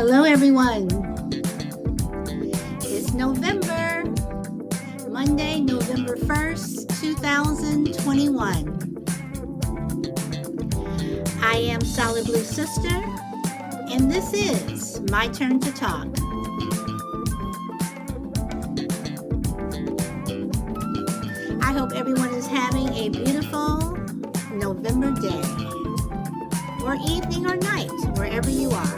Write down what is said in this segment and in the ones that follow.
Hello, everyone. It's November, Monday, November 1st, 2021. I am Solid Blue Sister, and this is My Turn to Talk. I hope everyone is having a beautiful November day, or evening or night, wherever you are.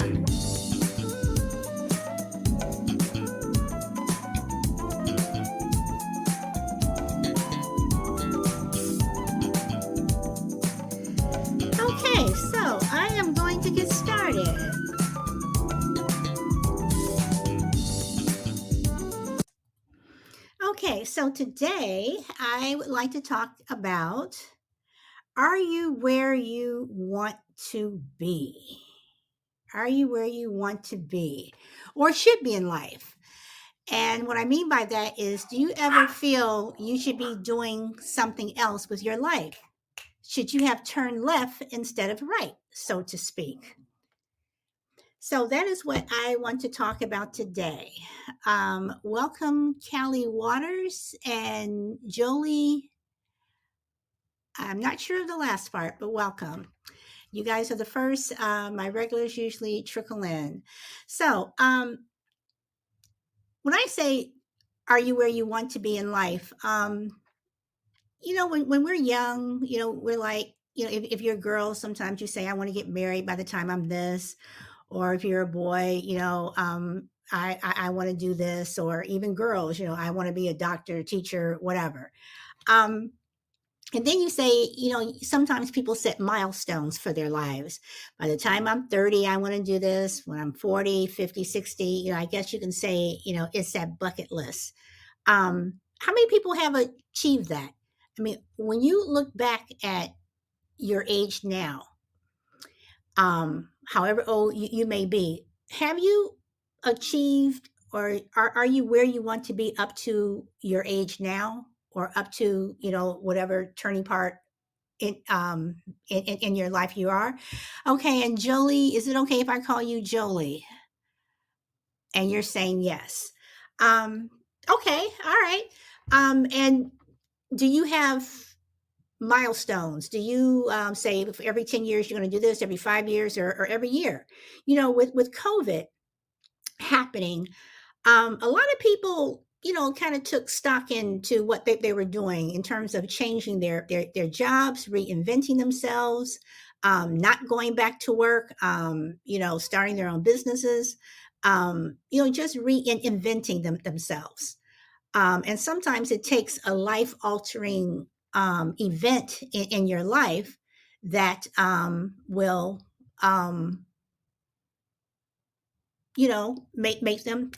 Okay, so I am going to get started. Okay, so today I would like to talk about, are you where you want to be? Are you where you want to be or should be in life? And what I mean by that is, do you ever feel you should be doing something else with your life? Should you have turned left instead of right, so to speak? So that is what I want to talk about today. Welcome, Callie Waters and Jolie. I'm not sure of the last part, but welcome. You guys are the first. My regulars usually trickle in. So when I say, are you where you want to be in life? When we're young, we're like, if you're a girl, sometimes you say, I want to get married by the time I'm this. Or if you're a boy, I want to do this. Or even girls, I want to be a doctor, teacher, whatever. And then you say, sometimes people set milestones for their lives. By the time I'm 30, I want to do this. When I'm 40, 50, 60, I guess you can say, it's that bucket list. How many people have achieved that? I mean, when you look back at your age now, however old you may be, have you achieved, or are you where you want to be up to your age now, or up to whatever turning part in your life you are? Okay, and Jolie, is it okay if I call you Jolie? And you're saying yes. Okay, all right. And do you have milestones? Do you say if every 10 years you're going to do this, every 5 years, or every year? With COVID happening, a lot of people, kind of took stock into what they were doing in terms of changing their jobs, reinventing themselves, not going back to work, starting their own businesses, just reinventing themselves. And sometimes it takes a life altering event in your life that will make them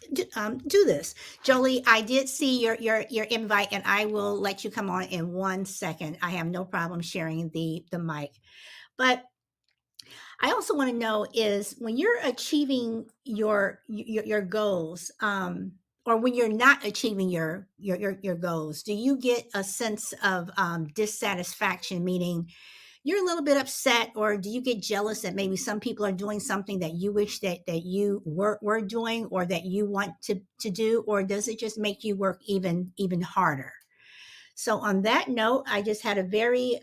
do this. Jolie, I did see your invite, and I will let you come on in 1 second. I have no problem sharing the mic. But I also want to know is, when you're achieving your goals, or when you're not achieving your goals, do you get a sense of dissatisfaction, meaning you're a little bit upset, or do you get jealous that maybe some people are doing something that you wish that you were doing, or that you want to do, or does it just make you work even harder? So on that note, I just had a very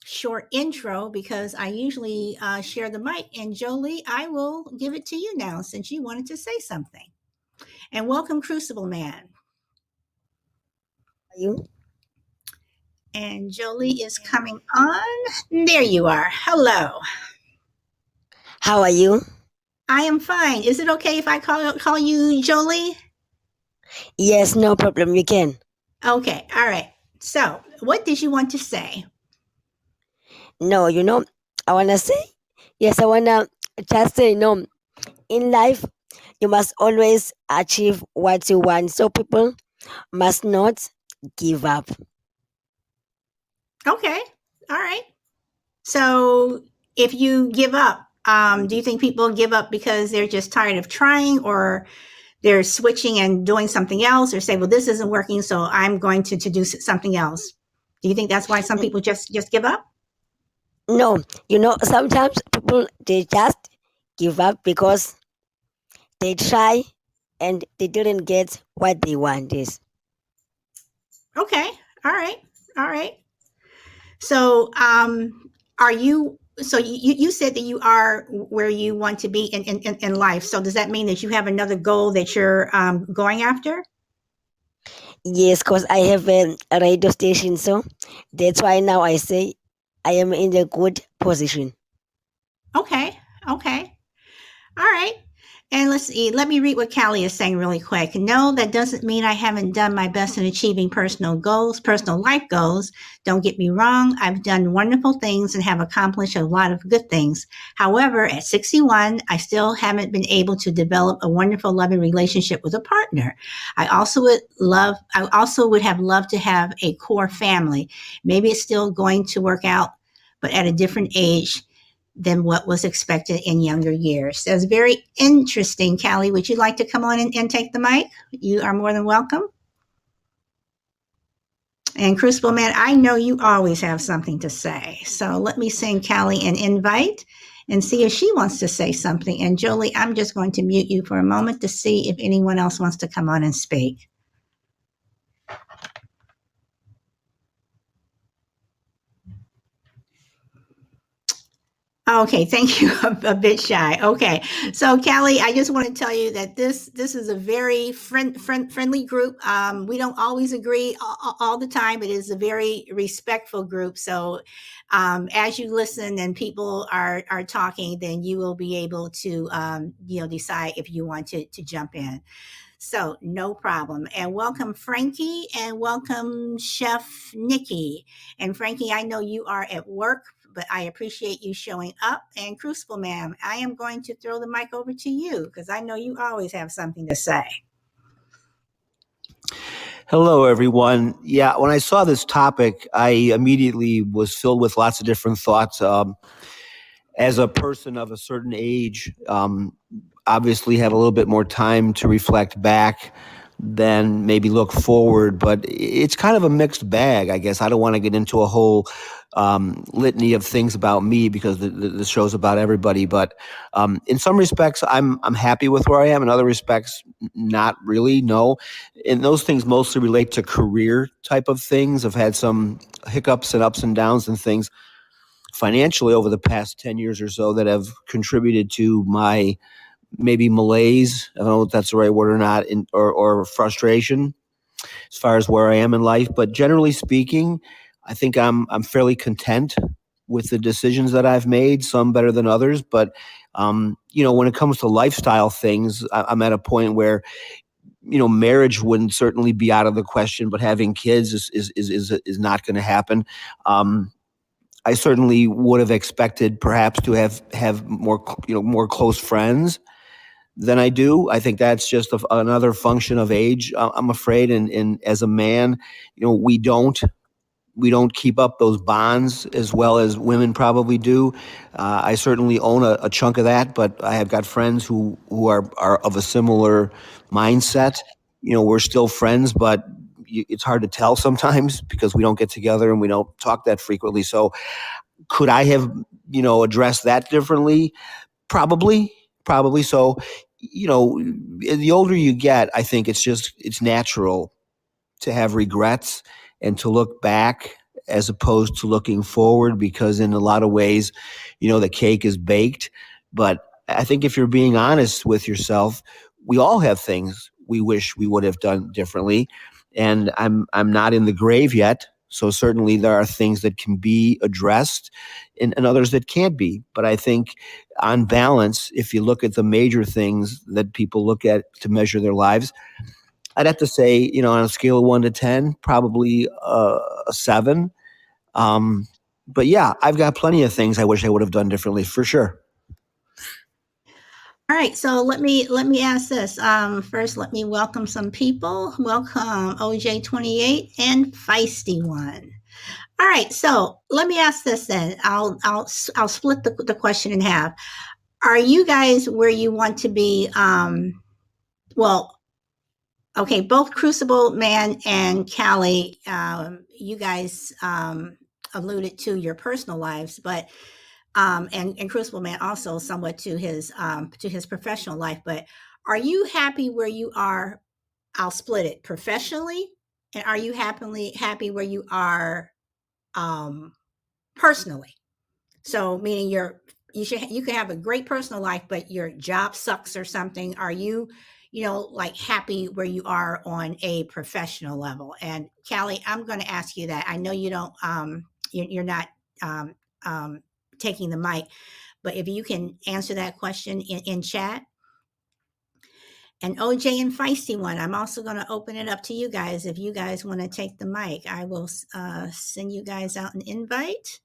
short intro, because I usually share the mic. And Jolie, I will give it to you now, since you wanted to say something. And welcome, Crucible Man. You? And Jolie is coming on. There you are. Hello. How are you? I am fine. Is it okay if I call you Jolie? Yes, no problem. You can. Okay. All right. So, what did you want to say? No, I wanna say. Yes, I wanna just say no. In life, you must always achieve what you want. So people must not give up. Okay. All right. So, if you give up, do you think people give up because they're just tired of trying, or they're switching and doing something else, or say, well, this isn't working, so I'm going to do something else? Do you think that's why some N- people just give up? No, sometimes people they just give up because they try and they didn't get what they wanted. Okay. All right. All right. So, are you? So you said that you are where you want to be in life. So does that mean that you have another goal that you're going after? Yes, because I have a radio station, so that's why now I say I am in a good position. Okay. Okay. All right. And let's see. Let me read what Callie is saying really quick. No, that doesn't mean I haven't done my best in achieving personal goals, personal life goals. Don't get me wrong. I've done wonderful things and have accomplished a lot of good things. However, at 61, I still haven't been able to develop a wonderful, loving relationship with a partner. I also would have loved to have a core family. Maybe it's still going to work out, but at a different age than what was expected in younger years. That's very interesting. Callie, would you like to come on and take the mic? You are more than welcome. And Crucible Man, I know you always have something to say. So let me send Callie an invite and see if she wants to say something. And Jolie, I'm just going to mute you for a moment to see if anyone else wants to come on and speak. Okay, thank you. A bit shy. Okay, so Callie, I just want to tell you that this is a very friendly group. We don't always agree all the time, but it is a very respectful group. So as you listen and people are talking, then you will be able to decide if you want to jump in. So no problem. And welcome Frankie and welcome Chef Nikki. And Frankie, I know you are at work, but I appreciate you showing up. And Crucible Ma'am, I am going to throw the mic over to you because I know you always have something to say. Hello, everyone. Yeah, when I saw this topic, I immediately was filled with lots of different thoughts. As a person of a certain age, obviously have a little bit more time to reflect back than maybe look forward, but it's kind of a mixed bag, I guess. I don't want to get into a whole litany of things about me because the show's about everybody. But in some respects, I'm happy with where I am. In other respects, not really. No, and those things mostly relate to career type of things. I've had some hiccups and ups and downs and things financially over the past 10 years or so that have contributed to my maybe malaise. I don't know if that's the right word or not, or frustration as far as where I am in life. But generally speaking, I think I'm fairly content with the decisions that I've made. Some better than others, but when it comes to lifestyle things, I'm at a point where marriage wouldn't certainly be out of the question, but having kids is not going to happen. I certainly would have expected perhaps to have more close friends than I do. I think that's just another function of age, I'm afraid. And as a man, we don't keep up those bonds as well as women probably do. I certainly own a chunk of that, but I have got friends who are of a similar mindset. We're still friends, but it's hard to tell sometimes because we don't get together and we don't talk that frequently. So could I have, addressed that differently? Probably, probably. So, the older you get, I think it's natural to have regrets and to look back as opposed to looking forward because in a lot of ways, the cake is baked. But I think if you're being honest with yourself, we all have things we wish we would have done differently. And I'm not in the grave yet. So certainly there are things that can be addressed and others that can't be. But I think on balance, if you look at the major things that people look at to measure their lives, I'd have to say, on a scale of 1 to 10, probably a 7. But yeah, I've got plenty of things I wish I would have done differently for sure. All right, so let me ask this. First, let me welcome some people. Welcome OJ28 and Feisty One. All right, so let me ask this then. I'll split the question in half. Are you guys where you want to be? Well, okay, both Crucible Man and Callie, you guys alluded to your personal lives, but and Crucible Man also somewhat to his professional life. But Are you happy where you are? I'll split it professionally, and are you happy where you are personally? So meaning you can have a great personal life, but your job sucks or something. Are you, like happy where you are on a professional level? And Callie, I'm going to ask you that. I know you don't, you're not um, um, taking the mic, but if you can answer that question in chat. And OJ and Feisty One, I'm also going to open it up to you guys. If you guys want to take the mic, I will send you guys out an invite.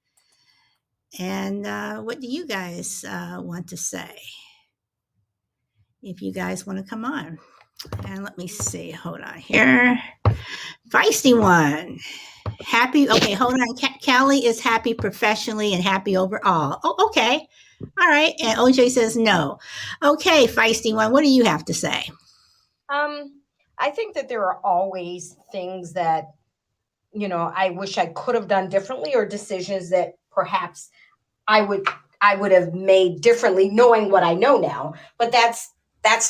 And what do you guys want to say? If you guys want to come on. And let me see. Hold on here. Feisty One. Happy. Okay, hold on. Callie is happy professionally and happy overall. Oh, okay. All right. And OJ says no. Okay, Feisty One, what do you have to say? I think that there are always things that, I wish I could have done differently, or decisions that perhaps I would have made differently, knowing what I know now. But that's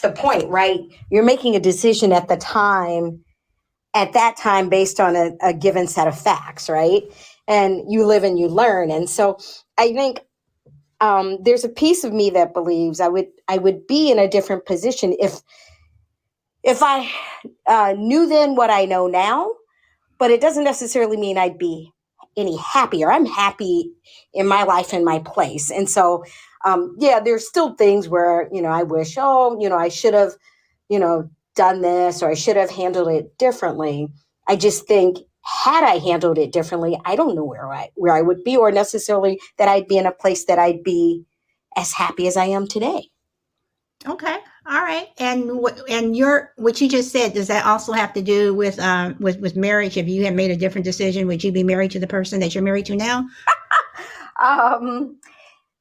the point, right? You're making a decision at that time based on a given set of facts, right? And you live and you learn. And so I think there's a piece of me that believes I would be in a different position if I knew then what I know now. But it doesn't necessarily mean I'd be any happier. I'm happy in my life and my place. And so, there's still things where, I wish, I should have, done this, or I should have handled it differently. I just think, had I handled it differently, I don't know where I would be, or necessarily that I'd be in a place that I'd be as happy as I am today. Okay. All right. And what you just said, does that also have to do with marriage? If you had made a different decision, would you be married to the person that you're married to now?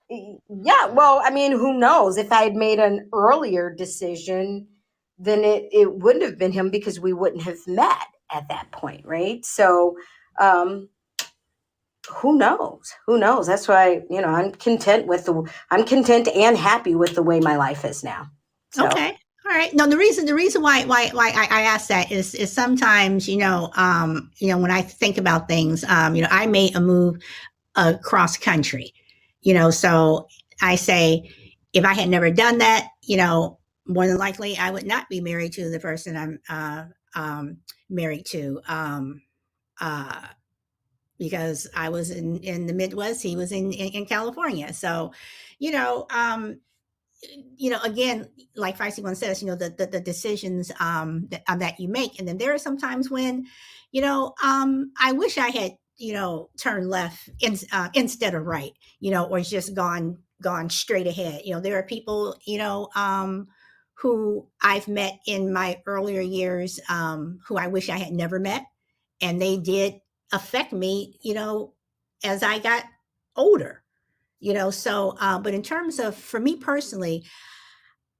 Yeah, well, I mean, who knows? If I had made an earlier decision, then it wouldn't have been him, because we wouldn't have met at that point, right? So who knows? Who knows? That's why, I'm content and happy with the way my life is now. So. Okay. All right. No, the reason why I ask that is sometimes, when I think about things, I made a move across country, so I say, if I had never done that, more than likely I would not be married to the person I'm married to. Because I was in the Midwest, he was in California. So, again, like Feisty One says, the decisions that you make. And then there are some times when, I wish I had, turned left instead of right, or just gone straight ahead. There are people, who I've met in my earlier years, who I wish I had never met. And they did affect me, as I got older, so, but in terms of, for me personally,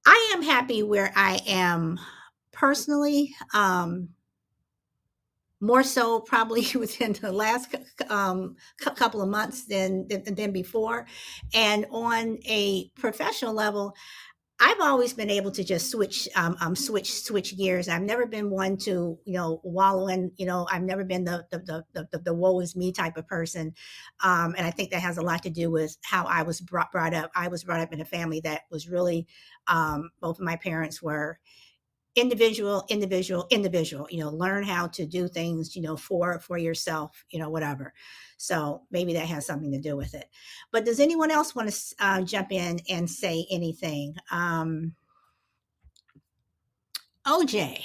I am happy where I am personally, more so probably within the last couple of months than before. And on a professional level, I've always been able to just switch gears. I've never been one to, wallow in, I've never been the woe is me type of person. And I think that has a lot to do with how I was brought up. I was brought up in a family that was really, both of my parents were individual, learn how to do things, for yourself, whatever. So maybe that has something to do with it. But does anyone else want to jump in and say anything? OJ,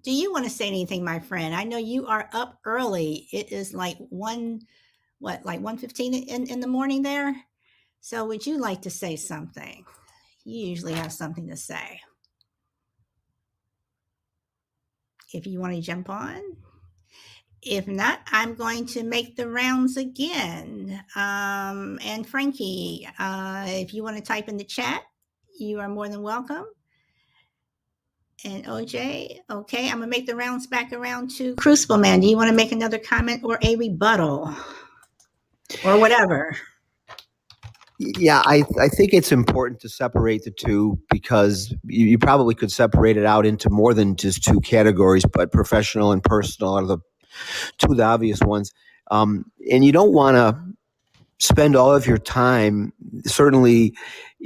do you want to say anything, my friend? I know you are up early. It is like 1:15 in the morning there. So would you like to say something? You usually have something to say. If you want to jump on. If not, I'm going to make the rounds again. And Frankie, if you want to type in the chat, you are more than welcome. And OJ, okay, I'm gonna make the rounds back around to Crucible Man. Do you want to make another comment or a rebuttal or whatever? Yeah, I think it's important to separate the two because you probably could separate it out into more than just two categories, but professional and personal are the two of the obvious ones. And you don't want to spend all of your time, certainly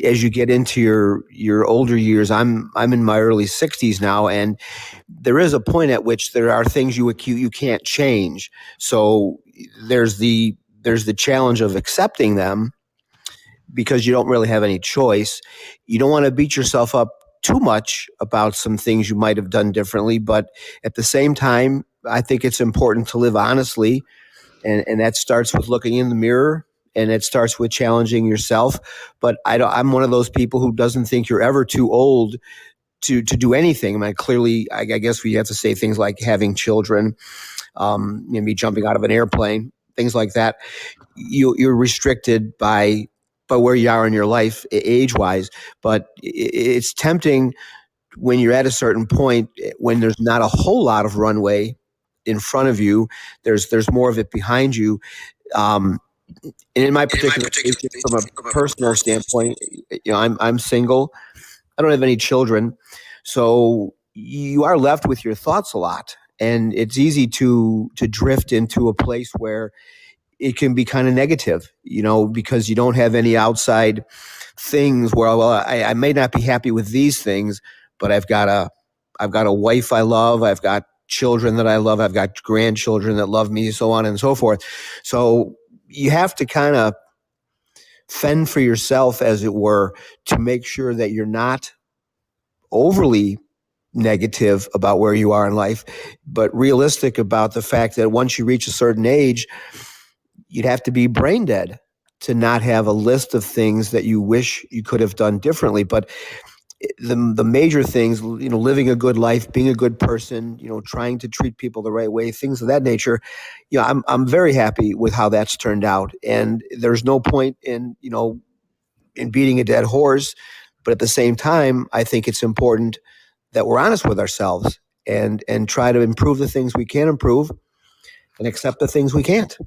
as you get into your older years. I'm in my early 60s now, and there is a point at which there are things you can't change. So there's the challenge of accepting them because you don't really have any choice. You don't want to beat yourself up too much about some things you might have done differently, but at the same time, I think it's important to live honestly, and that starts with looking in the mirror, and it starts with challenging yourself. But I'm one of those people who doesn't think you're ever too old to do anything. I mean, clearly, I guess we have to say things like having children, maybe jumping out of an airplane, things like that. You're restricted by where you are in your life age wise, but it's tempting when you're at a certain point when there's not a whole lot of runway in front of you. There's more of it behind you. And in my particular case, from a personal standpoint, I'm single. I don't have any children, so you are left with your thoughts a lot, and it's easy to drift into a place where it can be kind of negative, because you don't have any outside things where, well, I may not be happy with these things, but I've got a wife I love, I've got children that I love, I've got grandchildren that love me, so on and so forth. So you have to kind of fend for yourself, as it were, to make sure that you're not overly negative about where you are in life, but realistic about the fact that once you reach a certain age, you'd have to be brain dead to not have a list of things that you wish you could have done differently. But the major things, living a good life, being a good person, trying to treat people the right way, things of that nature, I'm very happy with how that's turned out. And there's no point in beating a dead horse. But at the same time, I think it's important that we're honest with ourselves and try to improve the things we can improve and accept the things we can't.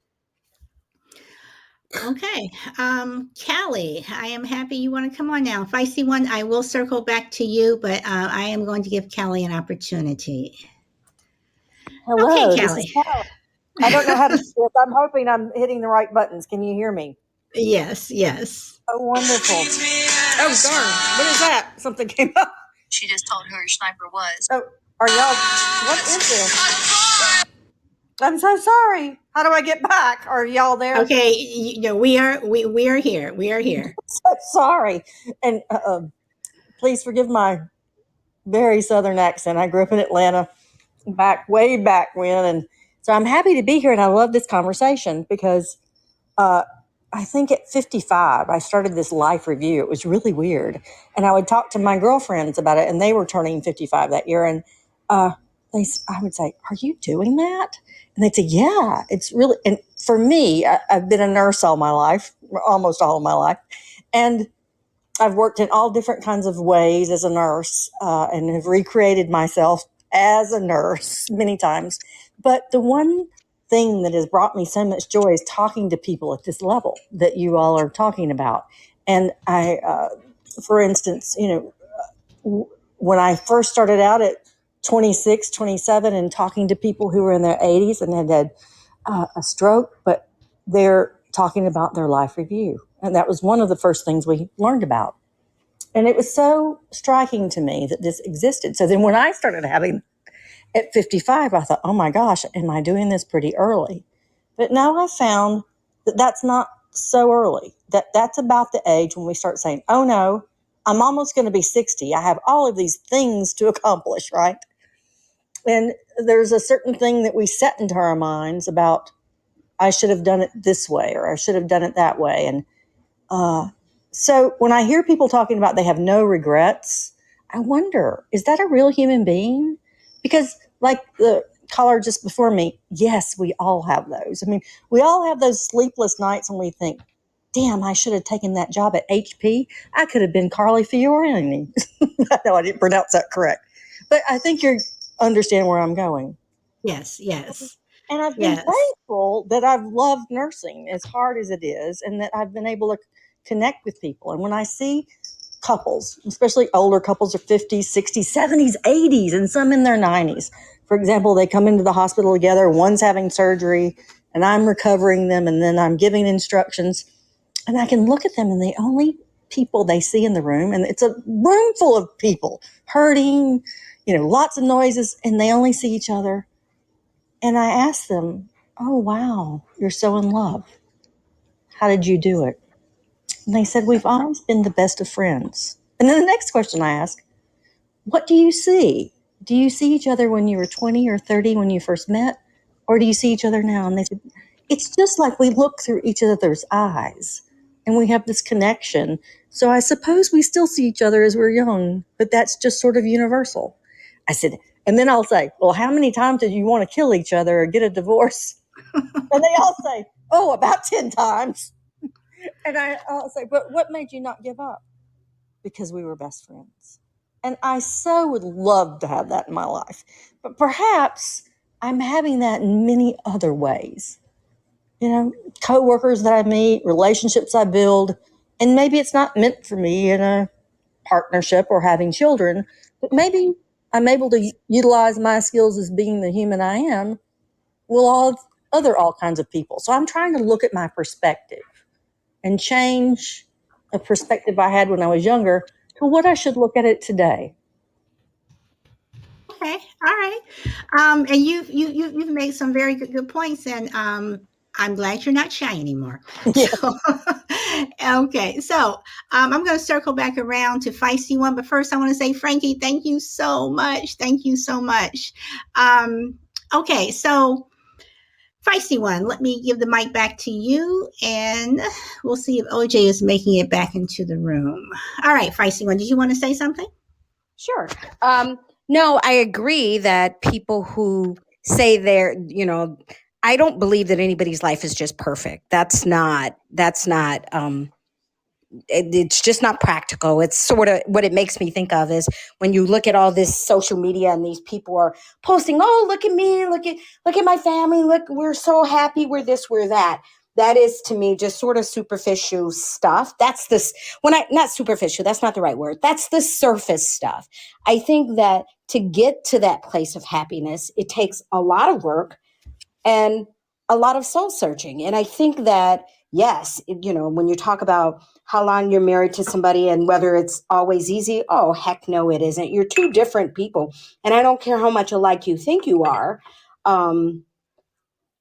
Okay. Callie, I am happy you want to come on now. If I see one, I will circle back to you, but I am going to give Callie an opportunity. Hello, Okay, this Callie. is Callie. I don't know how to do this. I'm hoping I'm hitting the right buttons. Can you hear me? Yes, yes. Oh, wonderful. Oh, darn. What is that? Something came up. She just told who her sniper was. Oh, are y'all, what is this? I'm so sorry. How do I get back? Are y'all there? Okay, we are here. We are here. So sorry. And please forgive my very Southern accent. I grew up in Atlanta way back when. And so I'm happy to be here. And I love this conversation because I think at 55, I started this life review. It was really weird. And I would talk to my girlfriends about it, and they were turning 55 that year. And I would say, are you doing that? And they'd say, yeah, it's really, and for me, I've been a nurse all my life, almost all of my life. And I've worked in all different kinds of ways as a nurse and have recreated myself as a nurse many times. But the one thing that has brought me so much joy is talking to people at this level that you all are talking about. And for instance, when I first started out at 26, 27 and talking to people who were in their 80s and had a stroke, but they're talking about their life review. And that was one of the first things we learned about. And it was so striking to me that this existed. So then when I started having at 55, I thought, oh my gosh, am I doing this pretty early? But now I found that that's not so early. That's about the age when we start saying, oh no, I'm almost going to be 60. I have all of these things to accomplish, right? And there's a certain thing that we set into our minds about, I should have done it this way, or I should have done it that way. And so when I hear people talking about they have no regrets, I wonder, is that a real human being? Because like the caller just before me, yes, we all have those. I mean, we all have those sleepless nights when we think, damn, I should have taken that job at HP. I could have been Carly Fiorini. I know I didn't pronounce that correct. But I think you understand where I'm going. Yes, yes. And I've been thankful that I've loved nursing as hard as it is, and that I've been able to connect with people. And when I see couples, especially older couples, are 50s, 60s, 70s, 80s, and some in their 90s. For example, they come into the hospital together, one's having surgery, and I'm recovering them, and then I'm giving instructions. And I can look at them, and the only people they see in the room, and it's a room full of people hurting, lots of noises, and they only see each other. And I ask them, oh, wow, you're so in love. How did you do it? And they said, we've always been the best of friends. And then the next question I ask, what do you see? Do you see each other when you were 20 or 30 when you first met? Or do you see each other now? And they said, it's just like we look through each other's eyes and we have this connection. So I suppose we still see each other as we're young, but that's just sort of universal. I said, and then I'll say, well, how many times did you want to kill each other or get a divorce? And they all say, oh, about 10 times. And I'll say, but what made you not give up? Because we were best friends. And I so would love to have that in my life. But perhaps I'm having that in many other ways. Coworkers that I meet, relationships I build, and maybe it's not meant for me in a partnership or having children, but maybe I'm able to utilize my skills as being the human I am with all kinds of people. So I'm trying to look at my perspective and change a perspective I had when I was younger to what I should look at it today. Okay, all right. And you've made some very good points, and I'm glad you're not shy anymore. Yeah. So, okay, so I'm going to circle back around to Feisty One, but first I want to say, Frankie, thank you so much. Thank you so much. Okay, so Feisty One, let me give the mic back to you, and we'll see if OJ is making it back into the room. All right, Feisty One, did you want to say something? Sure. No, I agree that people who say I don't believe that anybody's life is just perfect. That's not, it's just not practical. It's sort of what it makes me think of is when you look at all this social media and these people are posting, oh, look at me, look at my family, look, we're so happy, we're this, we're that. That is to me just sort of superficial stuff. Not superficial, that's not the right word. That's the surface stuff. I think that to get to that place of happiness, it takes a lot of work and a lot of soul searching. And I think that, yes, when you talk about how long you're married to somebody and whether it's always easy, oh, heck no, it isn't. You're two different people. And I don't care how much alike you think you are.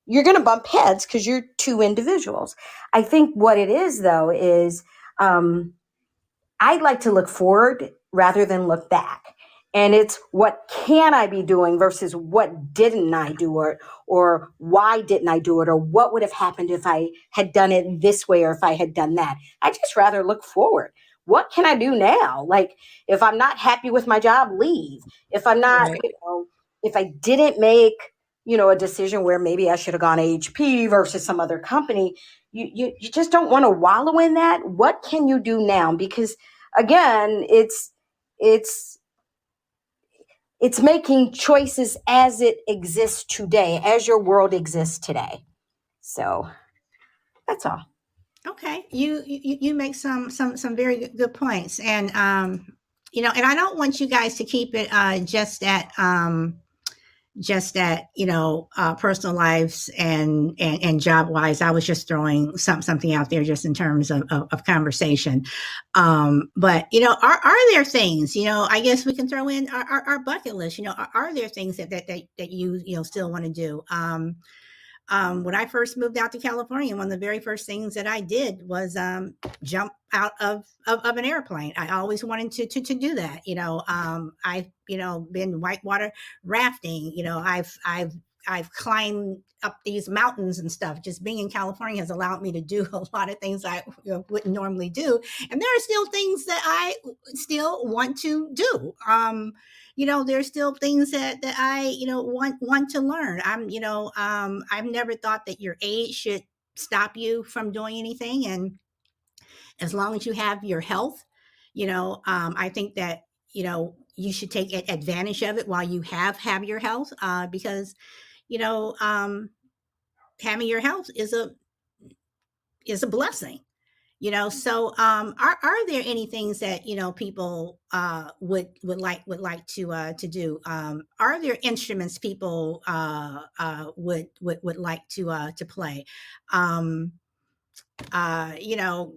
You're going to bump heads because you're two individuals. I think what it is, though, is I'd like to look forward rather than look back. And it's what can I be doing versus what didn't I do or why didn't I do it or what would have happened if I had done it this way or if I had done that. I just rather look forward. What can I do now? Like if I'm not happy with my job, leave. If I'm not, Right. if I didn't make, a decision where maybe I should have gone HP versus some other company, you just don't want to wallow in that. What can you do now? Because again, it's making choices as it exists today, as your world exists today. So that's all. Okay, you make some very good points, and and I don't want you guys to keep it just at personal lives and job wise. I was just throwing something out there just in terms of conversation. But are there things, I guess we can throw in our bucket list. Are there things that you still want to do? When I first moved out to California, one of the very first things that I did was jump out of an airplane. I always wanted to do that. I've been whitewater rafting. I've climbed up these mountains and stuff. Just being in California has allowed me to do a lot of things I wouldn't normally do. And there are still things that I still want to do. There's still things that I, want to learn. I've never thought that your age should stop you from doing anything. And as long as you have your health, I think that, you should take advantage of it while you have your health, because, having your health is a blessing. So are there any things that people would like to do? Are there instruments people would like to play? um you know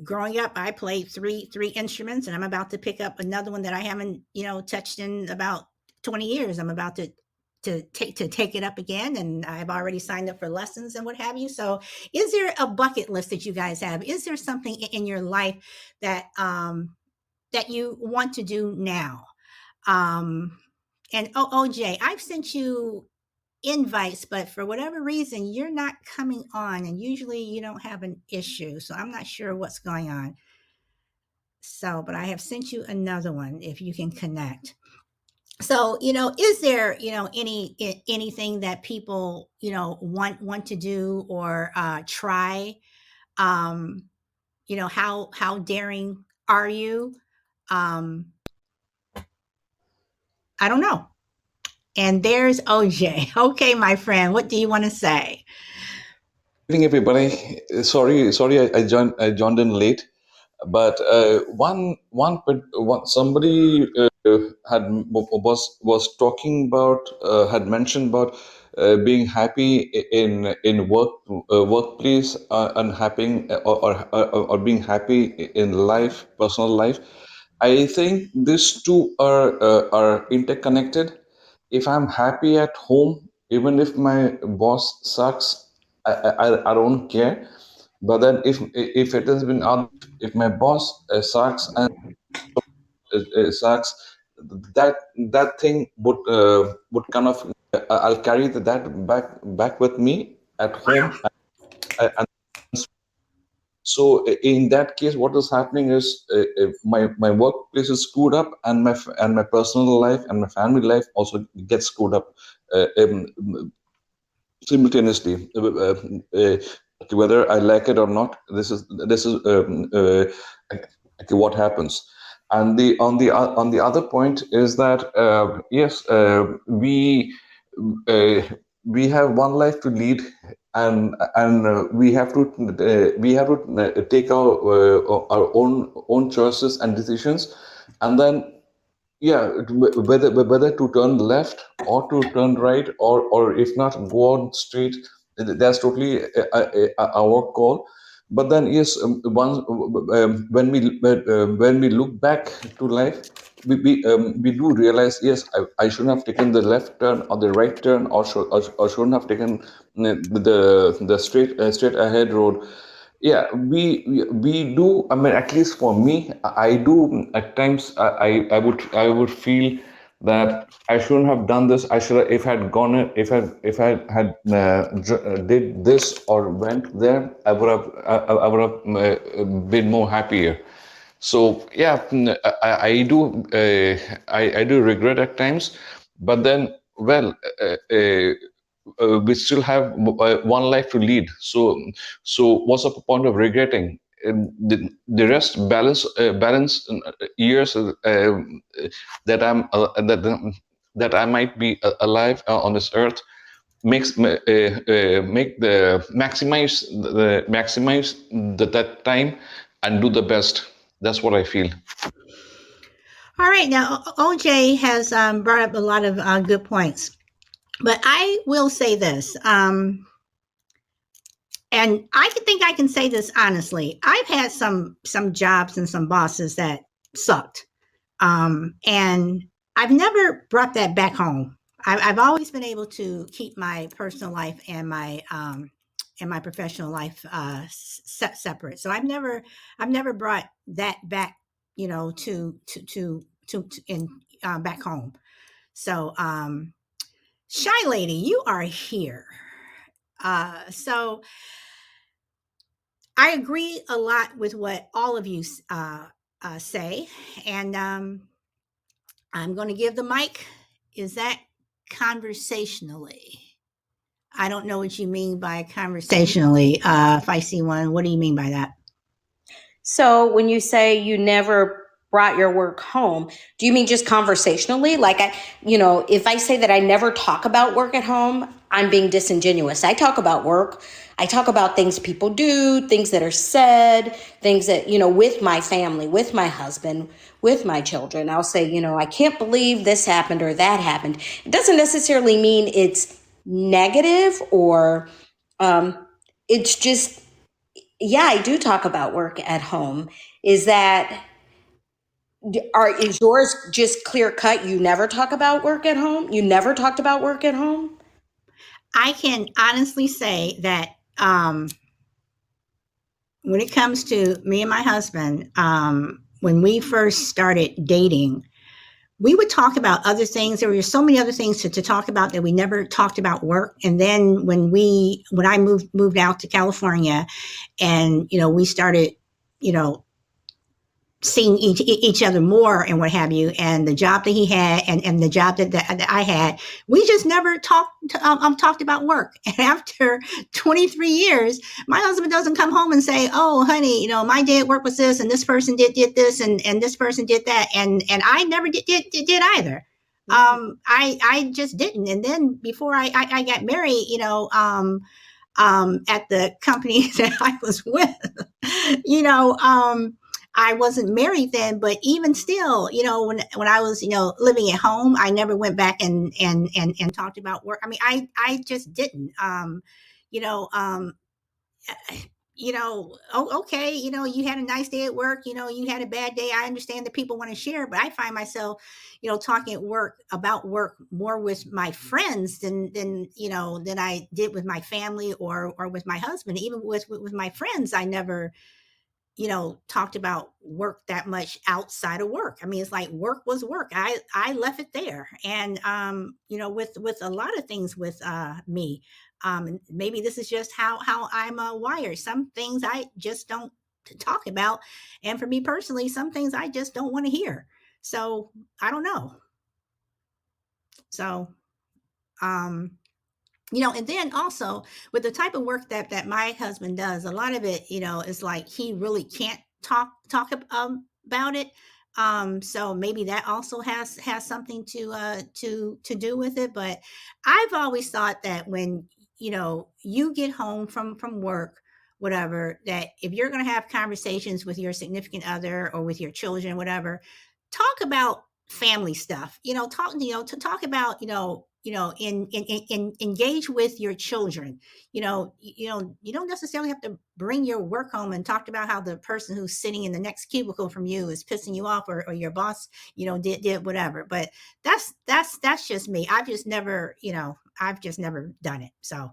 Growing up, I played three instruments, and I'm about to pick up another one that I haven't touched in about 20 years. I'm about to take it up again, and I've already signed up for lessons and what have you. So is there a bucket list that you guys have? Is there something in your life that you want to do now? And OJ, I've sent you invites, but for whatever reason, you're not coming on, and usually you don't have an issue. So I'm not sure what's going on. So, but I have sent you another one if you can connect. So, is there, anything that people, want to do or try? How daring are you? Um, I don't know. And there's OJ. Okay, my friend, what do you want to say? Evening, everybody. Sorry, I joined in late. But somebody had was talking about had mentioned about being happy in workplace and happy or being happy in life, personal life. I think these two are interconnected. If I'm happy at home, even if my boss sucks, I don't care. But then if it has been other, if my boss sucks and sucks, that that thing would kind of I'll carry that back with me at home. And so in that case, what is happening is my workplace is screwed up, and my personal life and my family life also gets screwed up simultaneously. Whether I like it or not, this is what happens. And the on the other point is that yes, uh, we have one life to lead, and we have to take our own choices and decisions, and then yeah, whether to turn left or to turn right, or if not go on straight, that's totally our call. But then yes, when we look back to life, we do realize, yes, I shouldn't have taken the left turn or the right turn, or shouldn't have taken the straight ahead road. Yeah, we do. I mean, at least for me, I do at times. I would feel that I shouldn't have done this. I should have, if I had gone, if I had did this or went there, I would have been more happier. So yeah, I do I do regret at times, but then well, we still have one life to lead. So what's the point of regretting? The rest balance years that I might be alive on this earth make the maximize that time and do the best. That's what I feel. All right, now OJ has brought up a lot of good points, but I will say this, and think I can say this honestly. I've had some jobs and some bosses that sucked, and I've never brought that back home. I've always been able to keep my personal life and my professional life separate. So I've never brought that back, to in back home. So, Shy Lady, you are here. So I agree a lot with what all of you say, and I'm going to give the mic. Is that conversationally? I don't know what you mean by conversationally. If I see one, what do you mean by that? So when you say you never brought your work home, do you mean just conversationally? Like if I say that I never talk about work at home, I'm being disingenuous. I talk about work. I talk about things people do, things that are said, things that, with my family, with my husband, with my children. I'll say, I can't believe this happened or that happened. It doesn't necessarily mean it's negative or it's just, yeah, I do talk about work at home. Is yours just clear cut? You never talk about work at home? You never talked about work at home? I can honestly say that when it comes to me and my husband, when we first started dating, we would talk about other things. There were so many other things to talk about that we never talked about work. And then when I moved out to California, and we started, seeing each other more and what have you, and the job that he had and the job that I had, we just never talked about work. And after 23 years, my husband doesn't come home and say, "Oh, honey, my day at work was this, and this person did this, and this person did that," and I never did either. I just didn't. And then before I got married, at the company that I was with, I wasn't married then, but even still, when I was, living at home, I never went back and talked about work. I mean, I just didn't. You know, um, oh, okay, you had a nice day at work, you had a bad day. I understand that people want to share, but I find myself, talking about work more with my friends than I did with my family or with my husband. Even with my friends, I never talked about work that much outside of work. I mean, it's like work was work. I left it there. And with a lot of things with me, maybe this is just how I'm wired. Some things I just don't talk about, and for me personally, some things I just don't want to hear. So I don't know. So and then also with the type of work that my husband does, a lot of it, is like he really can't talk about it. So maybe that also has something to do with it. But I've always thought that when you get home from work, whatever, that if you're going to have conversations with your significant other or with your children, whatever, talk about family stuff. To talk about engage with your children. You don't necessarily have to bring your work home and talk about how the person who's sitting in the next cubicle from you is pissing you off, or your boss did whatever. But that's just me. I've just never done it. So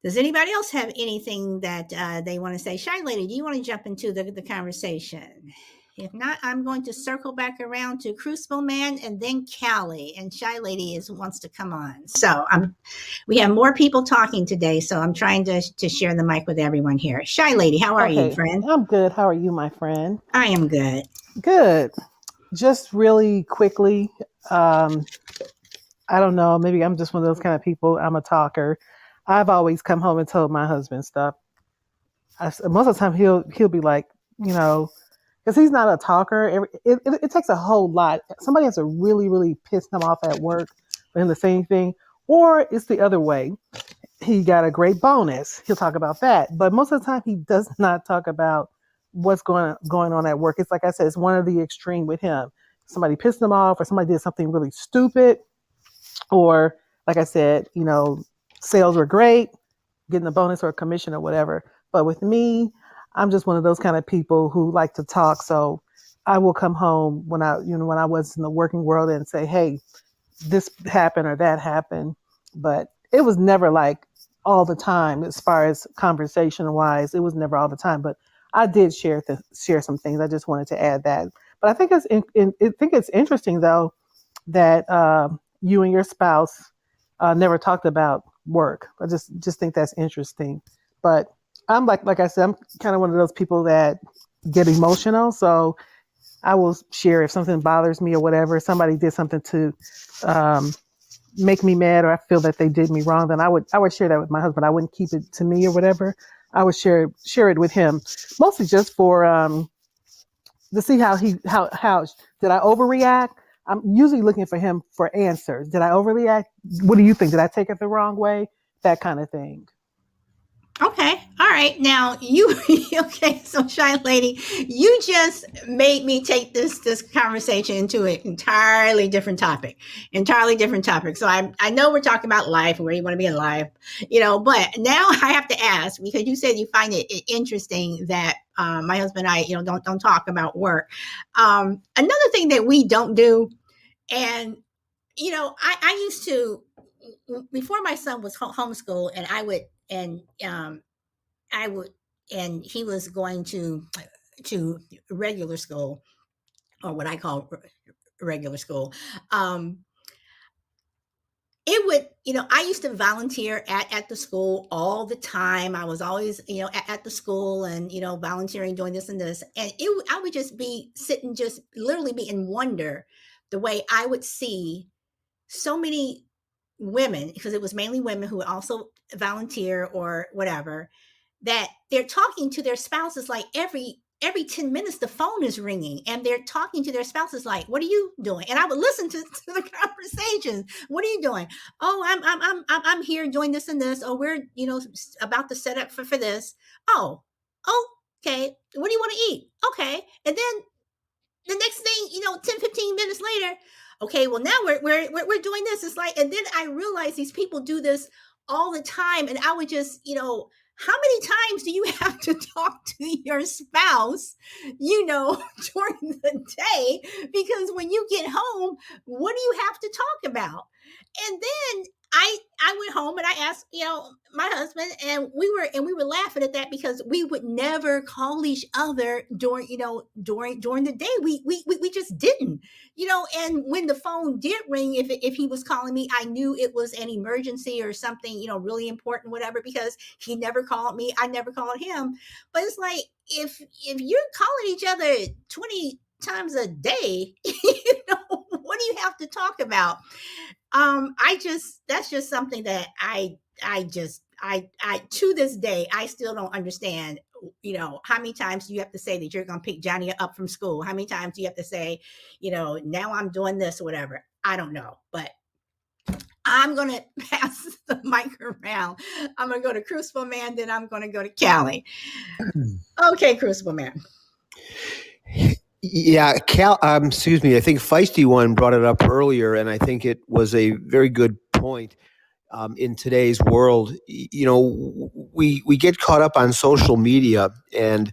does anybody else have anything that they want to say? Shy Lady, do you want to jump into the conversation? If not, I'm going to circle back around to Crucible Man and then Callie. And Shy Lady wants to come on. So we have more people talking today, so I'm trying to share the mic with everyone here. Shy Lady, how are you, friend? I'm good. How are you, my friend? I am good. Good. Just really quickly, I don't know, maybe I'm just one of those kind of people. I'm a talker. I've always come home and told my husband stuff. Most of the time he'll be like, because he's not a talker. It takes a whole lot. Somebody has to really, really piss him off at work for him to say anything. Or it's the other way. He got a great bonus. He'll talk about that. But most of the time he does not talk about what's going on at work. It's like I said, it's one of the extreme with him. Somebody pissed him off, or somebody did something really stupid. Or like I said, sales were great, getting a bonus or a commission or whatever. But with me, I'm just one of those kind of people who like to talk. So I will come home when I was in the working world and say, hey, this happened or that happened. But it was never like all the time as far as conversation wise. It was never all the time. But I did share some things. I just wanted to add that. But I think it's interesting though that you and your spouse never talked about work. I just think that's interesting. But I'm like I said, I'm kind of one of those people that get emotional. So I will share if something bothers me or whatever. If somebody did something to make me mad, or I feel that they did me wrong, then I would share that with my husband. I wouldn't keep it to me or whatever. I would share it with him, mostly just for to see how did I overreact? I'm usually looking for him for answers. Did I overreact? What do you think? Did I take it the wrong way? That kind of thing. Okay. All right. Now you okay, so shy lady, you just made me take this conversation into an entirely different topic. Entirely different topic. So I know we're talking about life and where you want to be in life, but now I have to ask, because you said you find it interesting that my husband and I, don't talk about work. Another thing that we don't do, and I used to, before my son was homeschooled, and I would, and he was going to regular school, or what I call regular school. It would, I used to volunteer at the school all the time. I was always, at the school and, volunteering, doing this and this. And I would just be sitting, just literally be in wonder the way I would see so many women, because it was mainly women who would also volunteer or whatever, that they're talking to their spouses like every 10 minutes the phone is ringing, and they're talking to their spouses like, what are you doing? And I would listen to the conversations. What are you doing? Oh, I'm here doing this and this. Oh, we're about to set up for this. Oh, okay, what do you want to eat? Okay. And then the next thing, 10, 15 minutes later, okay, well, now we're doing this. It's like, and then I realized these people do this all the time. And I would just, how many times do you have to talk to your spouse, during the day? Because when you get home, what do you have to talk about? And then I went home and I asked, my husband, and we were laughing at that, because we would never call each other during the day. We just didn't, and when the phone did ring, if he was calling me, I knew it was an emergency or something, really important, whatever, because he never called me. I never called him. But it's like, if you're calling each other 20 times a day, what do you have to talk about? That's just something that I to this day, I still don't understand, how many times do you have to say that you're going to pick Johnny up from school? How many times do you have to say, now I'm doing this or whatever? I don't know, but I'm going to pass the mic around. I'm going to go to Crucible Man, then I'm going to go to Callie. Okay, Crucible Man. Yeah, excuse me. I think Feisty One brought it up earlier, and I think it was a very good point. In today's world, we get caught up on social media, and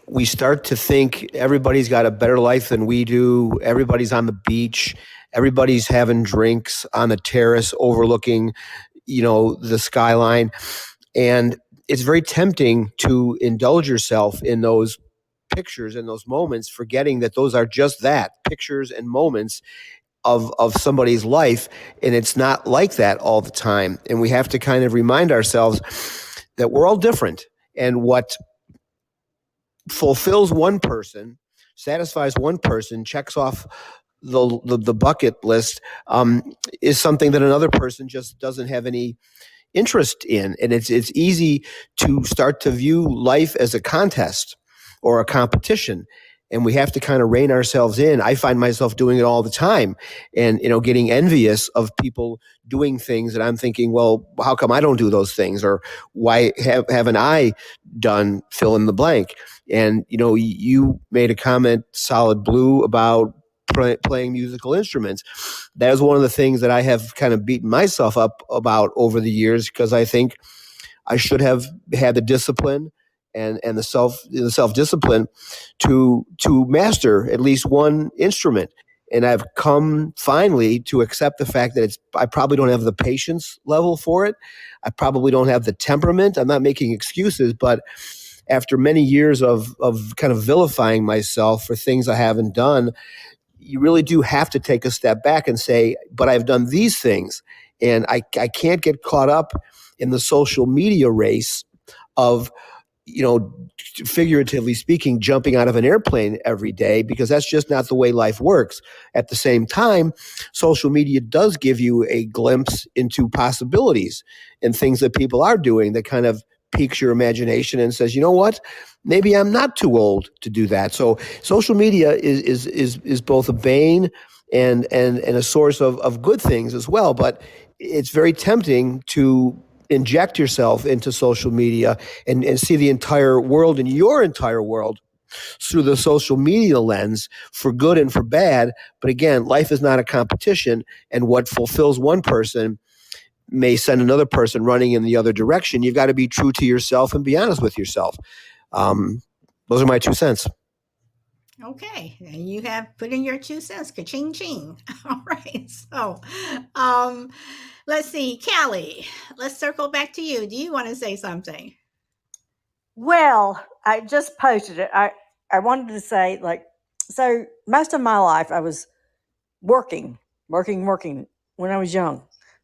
we start to think everybody's got a better life than we do. Everybody's on the beach. Everybody's having drinks on the terrace overlooking, the skyline. And it's very tempting to indulge yourself in those pictures and those moments, forgetting that those are just that, pictures and moments of somebody's life. And it's not like that all the time. And we have to kind of remind ourselves that we're all different. And what fulfills one person, satisfies one person, checks off the bucket list, is something that another person just doesn't have any interest in. And it's easy to start to view life as a contest or a competition. And we have to kind of rein ourselves in. I find myself doing it all the time, and, getting envious of people doing things that I'm thinking, well, how come I don't do those things? Or why haven't I done fill in the blank? And, you made a comment, Solid Blue, about playing musical instruments. That is one of the things that I have kind of beaten myself up about over the years, because I think I should have had the discipline and the self-discipline to master at least one instrument. And I've come finally to accept the fact that I probably don't have the patience level for it. I probably don't have the temperament. I'm not making excuses, but after many years of kind of vilifying myself for things I haven't done, you really do have to take a step back and say, but I've done these things. And I can't get caught up in the social media race of, figuratively speaking, jumping out of an airplane every day, because that's just not the way life works. At the same time, social media does give you a glimpse into possibilities and things that people are doing that kind of piques your imagination and says, you know what, maybe I'm not too old to do that. So social media is both a bane and a source of good things as well. But it's very tempting to inject yourself into social media and see the entire world and your entire world through the social media lens, for good and for bad. But again, life is not a competition, and what fulfills one person may send another person running in the other direction. You've got to be true to yourself and be honest with yourself. Those are my 2 cents. Okay, and you have put in your 2 cents. Ka-ching ching. All right. So, um, let's see, Callie. Let's circle back to you. Do you want to say something? Well, I just posted it. I wanted to say, like, so most of my life I was working when I was young,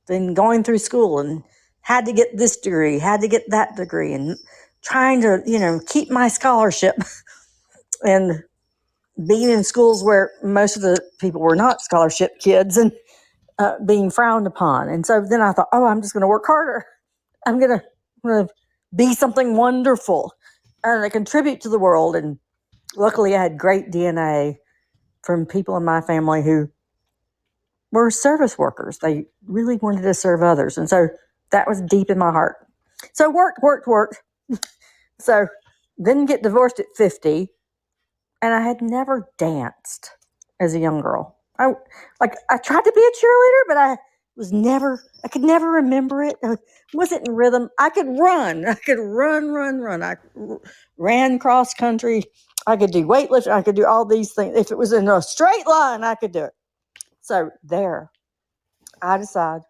then going through school and had to get this degree, had to get that degree, and trying to, keep my scholarship and being in schools where most of the people were not scholarship kids and being frowned upon. And so then I thought, oh, I'm just going to work harder. I'm going to be something wonderful and contribute to the world. And luckily I had great DNA from people in my family who were service workers. They really wanted to serve others. And so that was deep in my heart. So worked. So then get divorced at 50. And I had never danced as a young girl. I tried to be a cheerleader, but I could never remember it. I wasn't in rhythm. I could run. I could run. I ran cross country. I could do weightlifting. I could do all these things. If it was in a straight line, I could do it. So there, I decided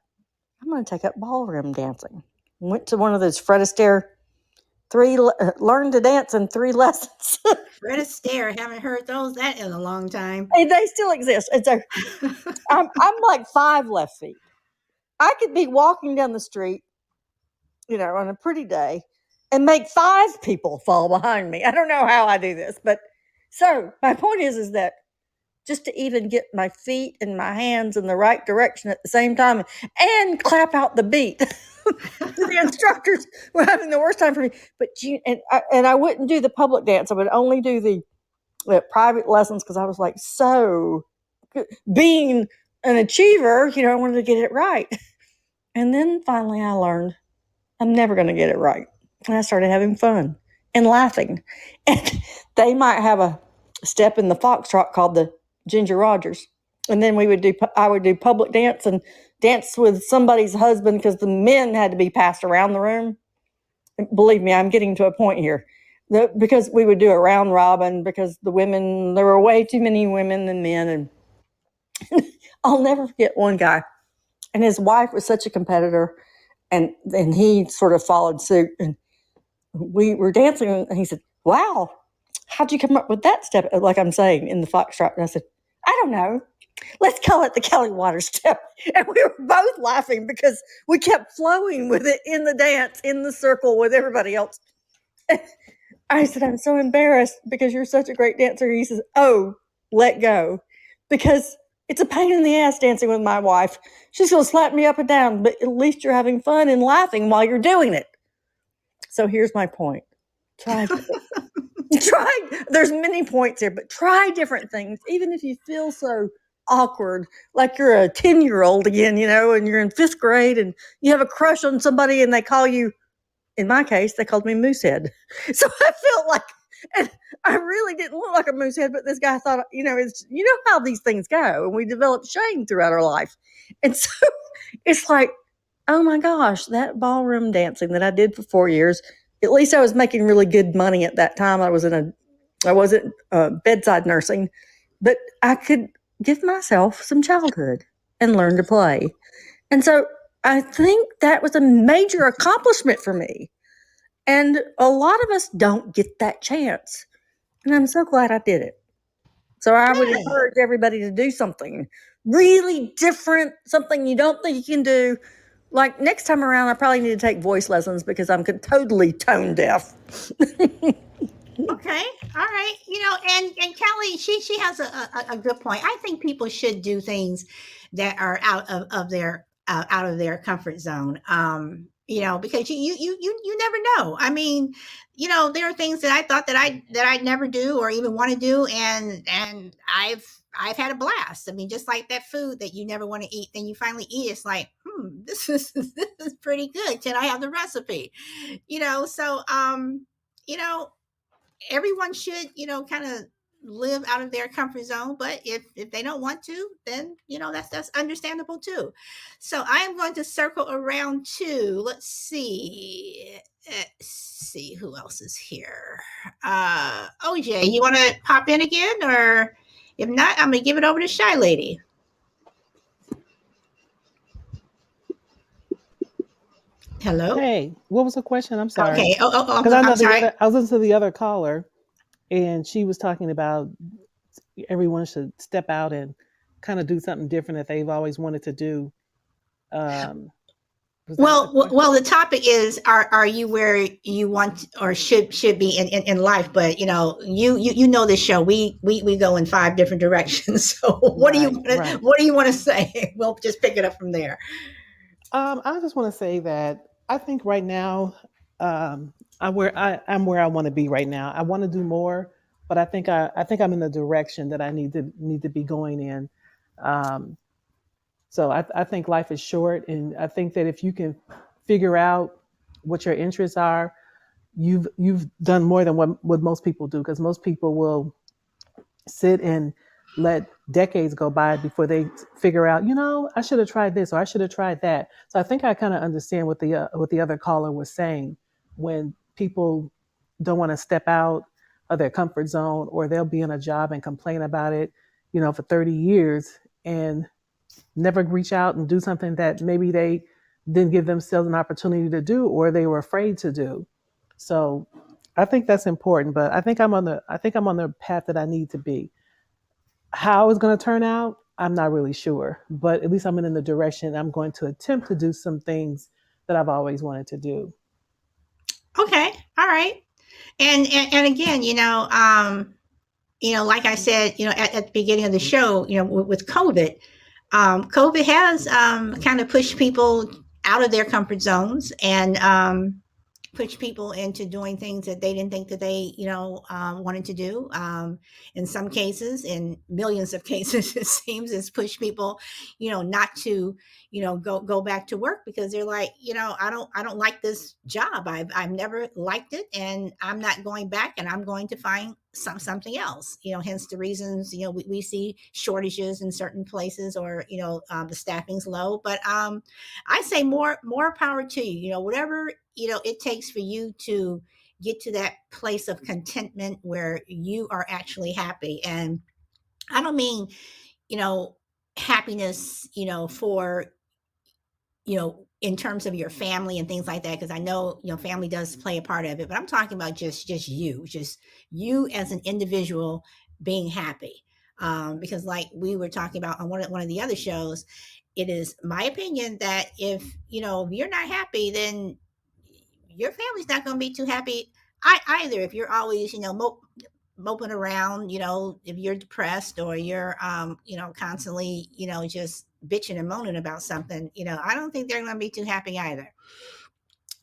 I'm going to take up ballroom dancing. Went to one of those Fred Astaire learn to dance in 3 lessons. Fred Astaire, haven't heard that in a long time. And they still exist. And so I'm like 5 left feet. I could be walking down the street, on a pretty day and make 5 people fall behind me. I don't know how I do this, but so my point is that just to even get my feet and my hands in the right direction at the same time and clap out the beat. The instructors were having the worst time for me, but I wouldn't do the public dance. I would only do the private lessons because I was like, so being an achiever, I wanted to get it right. And then finally I learned I'm never going to get it right. And I started having fun and laughing. And they might have a step in the foxtrot called the Ginger Rogers. And then I would do public dance and dance with somebody's husband because the men had to be passed around the room. And believe me, I'm getting to a point here. Because we would do a round robin because there were way too many women than men. And I'll never forget one guy. And his wife was such a competitor. And he sort of followed suit. And we were dancing and he said, wow, how'd you come up with that step? Like I'm saying in the foxtrot. And I said, I don't know. Let's call it the Kelly Waters step. And we were both laughing because we kept flowing with it in the dance, in the circle with everybody else. And I said, I'm so embarrassed because you're such a great dancer. He says, oh, let go. Because it's a pain in the ass dancing with my wife. She's going to slap me up and down, but at least you're having fun and laughing while you're doing it. So here's my point. Try. There's many points here, but try different things. Even if you feel so awkward, like you're a 10-year-old again, and you're in 5th grade and you have a crush on somebody and they call you, in my case, they called me Moosehead. So I felt like, and I really didn't look like a moosehead, but this guy thought, it's, how these things go. And we develop shame throughout our life. And so it's like, oh my gosh, that ballroom dancing that I did for 4 years, at least I was making really good money at that time. I wasn't bedside nursing, but I could give myself some childhood and learn to play. And so I think that was a major accomplishment for me. And a lot of us don't get that chance. And I'm so glad I did it. So I would encourage everybody to do something really different, something you don't think you can do. Like next time around, I probably need to take voice lessons because I'm totally tone deaf. Okay. All right. And Kelly, she has a good point. I think people should do things that are out of their comfort zone. because you never know. I mean, there are things that I thought that I'd never do or even want to do, and I've had a blast. I mean, just like that food that you never want to eat, then you finally eat. It's like, this is pretty good. Can I have the recipe? So everyone should, kind of live out of their comfort zone. But if they don't want to, then that's understandable too. So I am going to circle around to let's see who else is here. OJ, you want to pop in again, or if not, I'm gonna give it over to Shy Lady. Hello. Hey, what was the question? I'm sorry. Okay. Because I know I'm sorry. I was listening to the other caller, and she was talking about everyone should step out and kind of do something different that they've always wanted to do. Well, the topic is: Are you where you want or should be in life? But you know this show. We go in 5 different directions. So what do you want to say? We'll just pick it up from there. I just want to say that I think right now, I'm where I want to be right now. I want to do more, but I think I'm in the direction that I need to be going in. So I think life is short, and I think that if you can figure out what your interests are, you've done more than what most people do, because most people will sit and let decades go by before they figure out, I should have tried this or I should have tried that. So I think I kind of understand what the other caller was saying, when people don't want to step out of their comfort zone, or they'll be in a job and complain about it, for 30 years and never reach out and do something that maybe they didn't give themselves an opportunity to do, or they were afraid to do. So I think that's important, but I think I'm on the path that I need to be. How it's going to turn out, I'm not really sure, but at least I'm in the direction. I'm going to attempt to do some things that I've always wanted to do. Okay. All right. And again, like I said, at the beginning of the show, with COVID, COVID has kind of pushed people out of their comfort zones, and push people into doing things that they didn't think that they wanted to do. In some cases, in millions of cases, it seems, it's pushed people not to go back to work, because they're like, I don't like this job. I've never liked it, and I'm not going back, and I'm going to find something else. Hence the reasons we see shortages in certain places, or the staffing's low. But I say more power to you. Whatever it takes for you to get to that place of contentment where you are actually happy. And I don't mean happiness for in terms of your family and things like that, because I know family does play a part of it, but I'm talking about just you as an individual being happy. Because like we were talking about on one of the other shows, it is my opinion that if you're not happy, then your family's not going to be too happy either. If you're always moping around, if you're depressed, or you're constantly just bitching and moaning about something, I don't think they're going to be too happy either.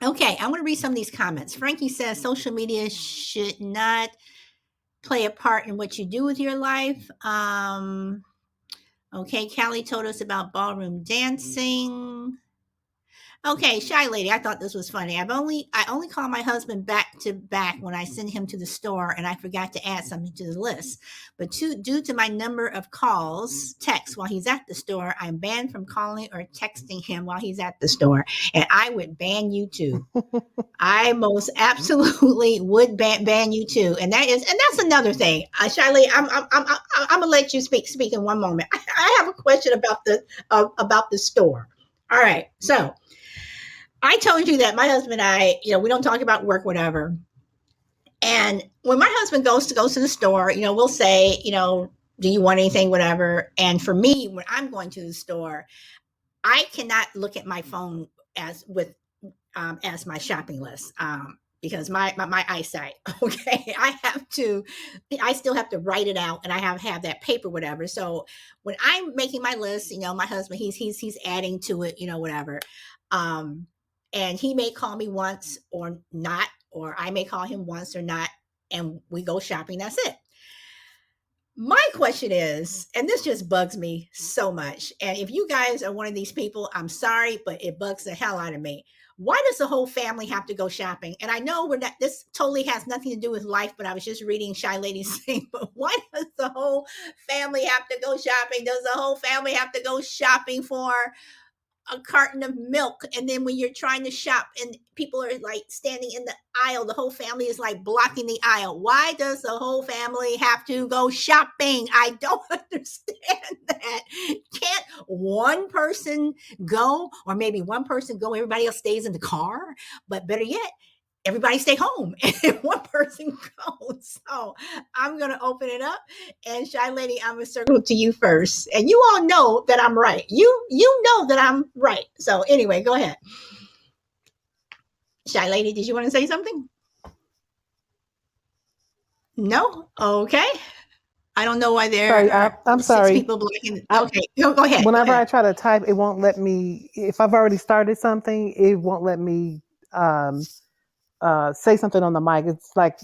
Okay, I'm going to read some of these comments. Frankie says social media should not play a part in what you do with your life. Okay, Callie told us about ballroom dancing. Okay, Shy Lady, I thought this was funny. I only call my husband back to back when I send him to the store and I forgot to add something to the list. But due to my number of calls, texts while he's at the store, I'm banned from calling or texting him while he's at the store. And I would ban you too. I most absolutely would ban you too. And that's another thing. Shy Lady, I'm gonna let you speak in one moment. I have a question about the store. All right, so I told you that my husband and I, we don't talk about work, whatever. And when my husband goes to the store, we'll say, do you want anything, whatever. And for me, when I'm going to the store, I cannot look at my phone as my shopping list. Because my eyesight, okay, I still have to write it out, and I have that paper, whatever. So when I'm making my list, my husband, he's adding to it, whatever. and he may call me once or not, or I may call him once or not, and we go shopping. That's it. My question is, and this just bugs me so much, and if you guys are one of these people, I'm sorry, but it bugs the hell out of me. Why does the whole family have to go shopping? And I know we're not, this totally has nothing to do with life, but I was just reading Shy Lady's thing. But why does the whole family have to go shopping? Does the whole family have to go shopping for a carton of milk? And then when you're trying to shop and people are like standing in the aisle, the whole family is like blocking the aisle. Why does the whole family have to go shopping? I don't understand that. Can't one person go, or maybe one person go, everybody else stays in the car? But better yet, everybody stay home and one person goes. So I'm going to open it up. And Shy Lady, I'm going to circle to you first. And you all know that I'm right. You know that I'm right. So anyway, go ahead. Shy Lady, did you want to say something? No? Okay. I don't know why there Sorry, are I'm six sorry. people blocking. Okay, go ahead. Whenever go I ahead. try to type, it won't let me. If I've already started something, it won't let me say something on the mic. It's like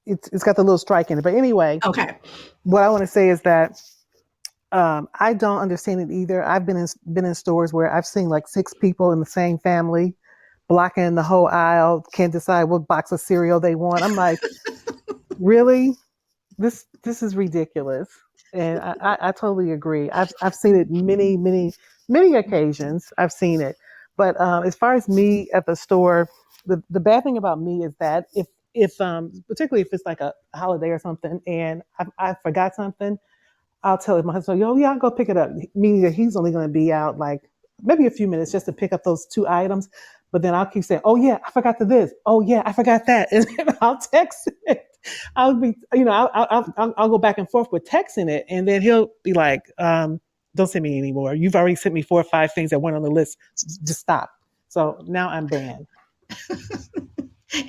it's got the little strike in it. But anyway, Okay. what I want to say is that I don't understand it either. I've been in stores where I've seen like 6 people in the same family blocking the whole aisle, can't decide what box of cereal they want. I'm like, really? This is ridiculous. And I totally agree. I've seen it many occasions. I've seen it. But as far as me at the store, the bad thing about me is that if particularly if it's like a holiday or something and I forgot something, I'll tell my husband, "Yo, yeah, I'll go pick it up." Meaning that he's only going to be out like maybe a few minutes just to pick up those 2 items. But then I'll keep saying, "Oh yeah, I forgot the this. Oh yeah, I forgot that," and then I'll text it. I'll be, I'll go back and forth with texting it, and then he'll be like, "Don't send me anymore. You've already sent me 4 or 5 things that weren't on the list. Just stop." So now I'm banned.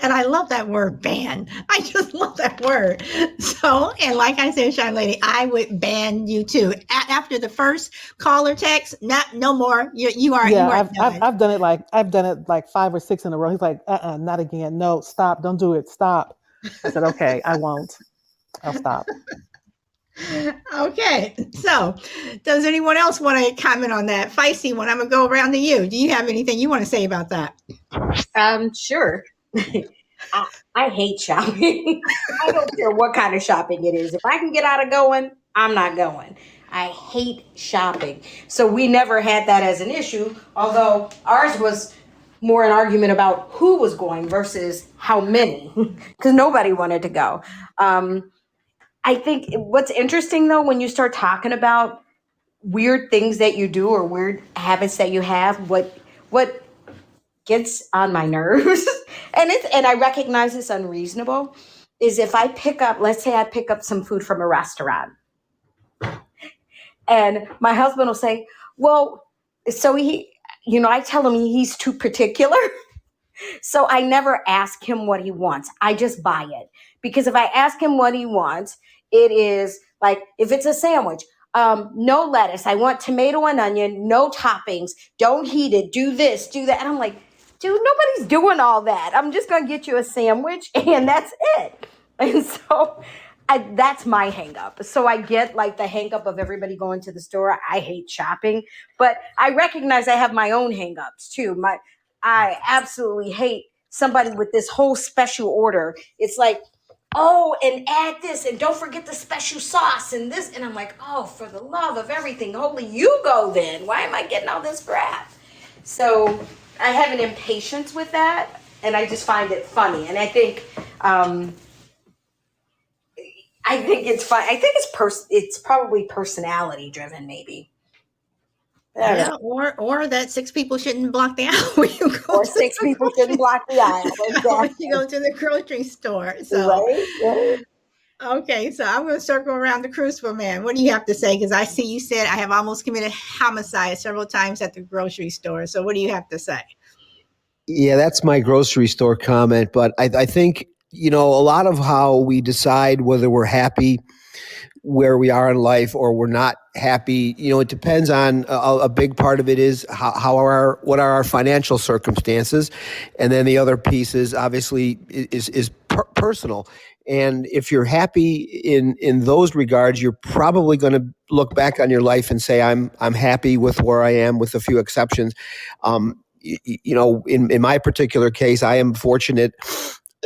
And I love that word ban. I just love that word. So, and like I said, Shy Lady, I would ban you too. After the first caller text, no more. You are Yeah, done. I've done it like 5 or 6 in a row. He's like, not again. No, stop. Don't do it. Stop. I said, okay, I won't. I'll stop. Okay. So, does anyone else want to comment on that? Feisty one, I'm going to go around to you. Do you have anything you want to say about that? Sure. I hate shopping. I don't care what kind of shopping it is. If I can get out of going, I'm not going. I hate shopping. So we never had that as an issue, although ours was more an argument about who was going versus how many, because nobody wanted to go. I think what's interesting though, when you start talking about weird things that you do or weird habits that you have, what gets on my nerves and I recognize it's unreasonable is if I pick up, let's say I pick up some food from a restaurant and my husband will say, well, so I tell him he's too particular. So I never ask him what he wants. I just buy it because if I ask him what he wants, it is like, if it's a sandwich, no lettuce, I want tomato and onion, no toppings, don't heat it, do this, do that. And I'm like, dude, nobody's doing all that. I'm just going to get you a sandwich and that's it. And so that's my hang up. So I get like the hang up of everybody going to the store. I hate shopping, but I recognize I have my own hang ups too. I absolutely hate somebody with this whole special order. It's like, oh, and add this, and don't forget the special sauce and this. And I'm like, oh, for the love of everything, holy, you go then. Why am I getting all this crap? So I have an impatience with that, and I just find it funny. And I think it's fun. I think it's probably personality driven, maybe. Yeah, or that 6 people shouldn't block the aisle when you go. Or 6 people shouldn't block the aisle. Exactly. When you go to the grocery store. So, right. Okay, so I'm going to circle around the Crucible Man. What do you have to say? Because I see you said I have almost committed homicide several times at the grocery store. So what do you have to say? Yeah, that's my grocery store comment. But I think, a lot of how we decide whether we're happy where we are in life or we're not happy, it depends on a big part of it is what are our financial circumstances, and then the other piece is obviously is personal. And if you're happy in those regards, you're probably going to look back on your life and say, I'm happy with where I am, with a few exceptions. In my particular case, I am fortunate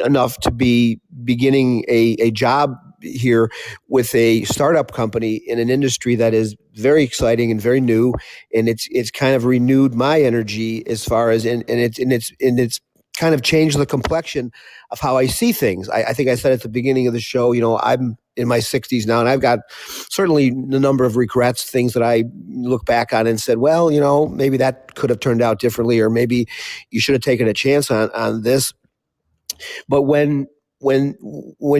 enough to be beginning a job here with a startup company in an industry that is very exciting and very new, and it's kind of renewed my energy as far as and it's kind of changed the complexion of how I see things. I think I said at the beginning of the show, I'm in my 60s now, and I've got certainly a number of regrets, things that I look back on and said, well, maybe that could have turned out differently, or maybe you should have taken a chance on this. But when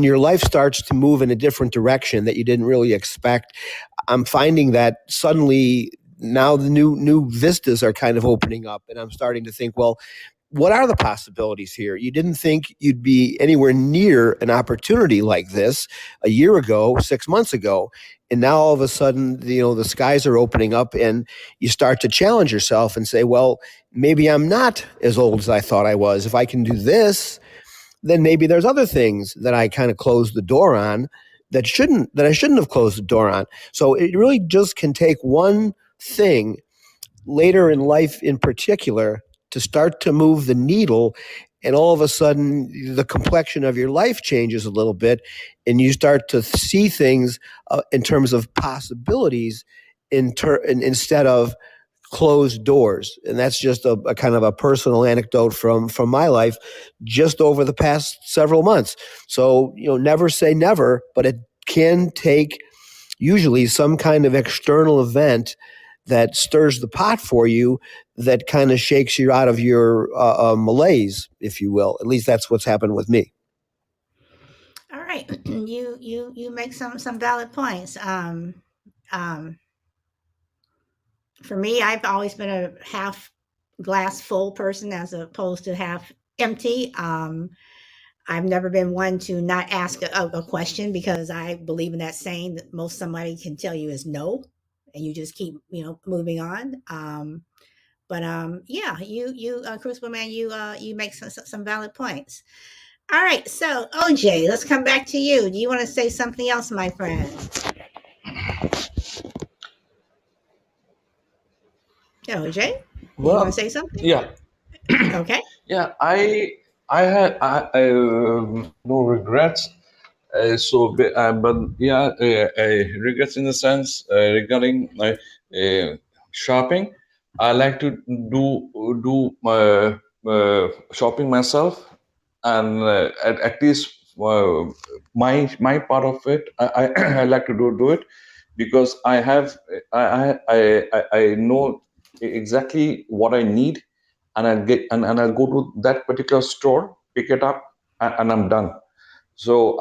your life starts to move in a different direction that you didn't really expect, I'm finding that suddenly now the new vistas are kind of opening up, and I'm starting to think, well, what are the possibilities here? You didn't think you'd be anywhere near an opportunity like this a year ago, 6 months ago. And now all of a sudden, the skies are opening up, and you start to challenge yourself and say, well, maybe I'm not as old as I thought I was. If I can do this, then maybe there's other things that I kind of closed the door on that I shouldn't have closed the door on. So it really just can take one thing later in life in particular to start to move the needle, and all of a sudden the complexion of your life changes a little bit, and you start to see things in terms of possibilities instead of closed doors. And that's just a kind of a personal anecdote from my life just over the past several months. So, never say never, but it can take usually some kind of external event that stirs the pot for you, that kind of shakes you out of your malaise, if you will. At least that's what's happened with me. All right. You make some valid points. For me, I've always been a half glass full person as opposed to half empty. I've never been one to not ask a question, because I believe in that saying that most somebody can tell you is no, and you just keep moving on. Yeah, Crucible Man, you make some valid points. All right, so OJ, let's come back to you. Do you want to say something else, my friend? OJ, you want to say something? Yeah, Okay. yeah. I had no regrets. But yeah, regrets in the sense regarding shopping. I like to do shopping myself, and at least my part of it, I I like to do it, because I know exactly what I need, and I'll go to that particular store, pick it up, and I'm done. So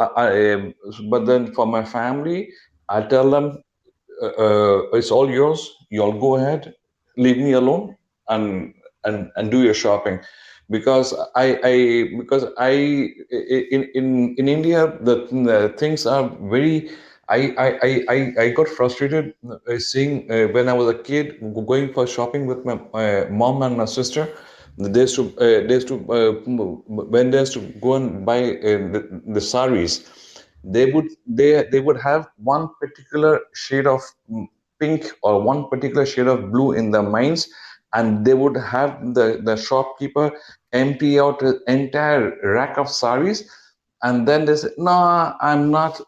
but then for my family, I tell them, it's all yours. You all go ahead, leave me alone, and and do your shopping, because in India the things are very. I got frustrated seeing when I was a kid going for shopping with my mom and my sister. When they used to go and buy the saris, they would have one particular shade of pink or one particular shade of blue in their minds, and they would have the shopkeeper empty out an entire rack of saris, and then they say, no, I'm not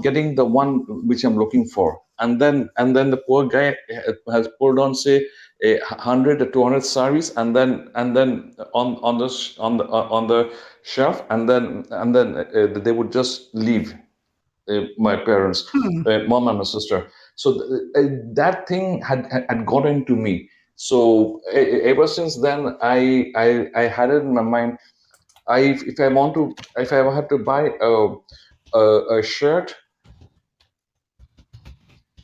getting the one which I'm looking for. And then the poor guy has pulled on, say, 100 or 200 saris, and then on the shelf, and then they would just leave, my parents, mom and my sister. So that thing had got into me. So ever since then, I had it in my mind. If I have to buy a shirt,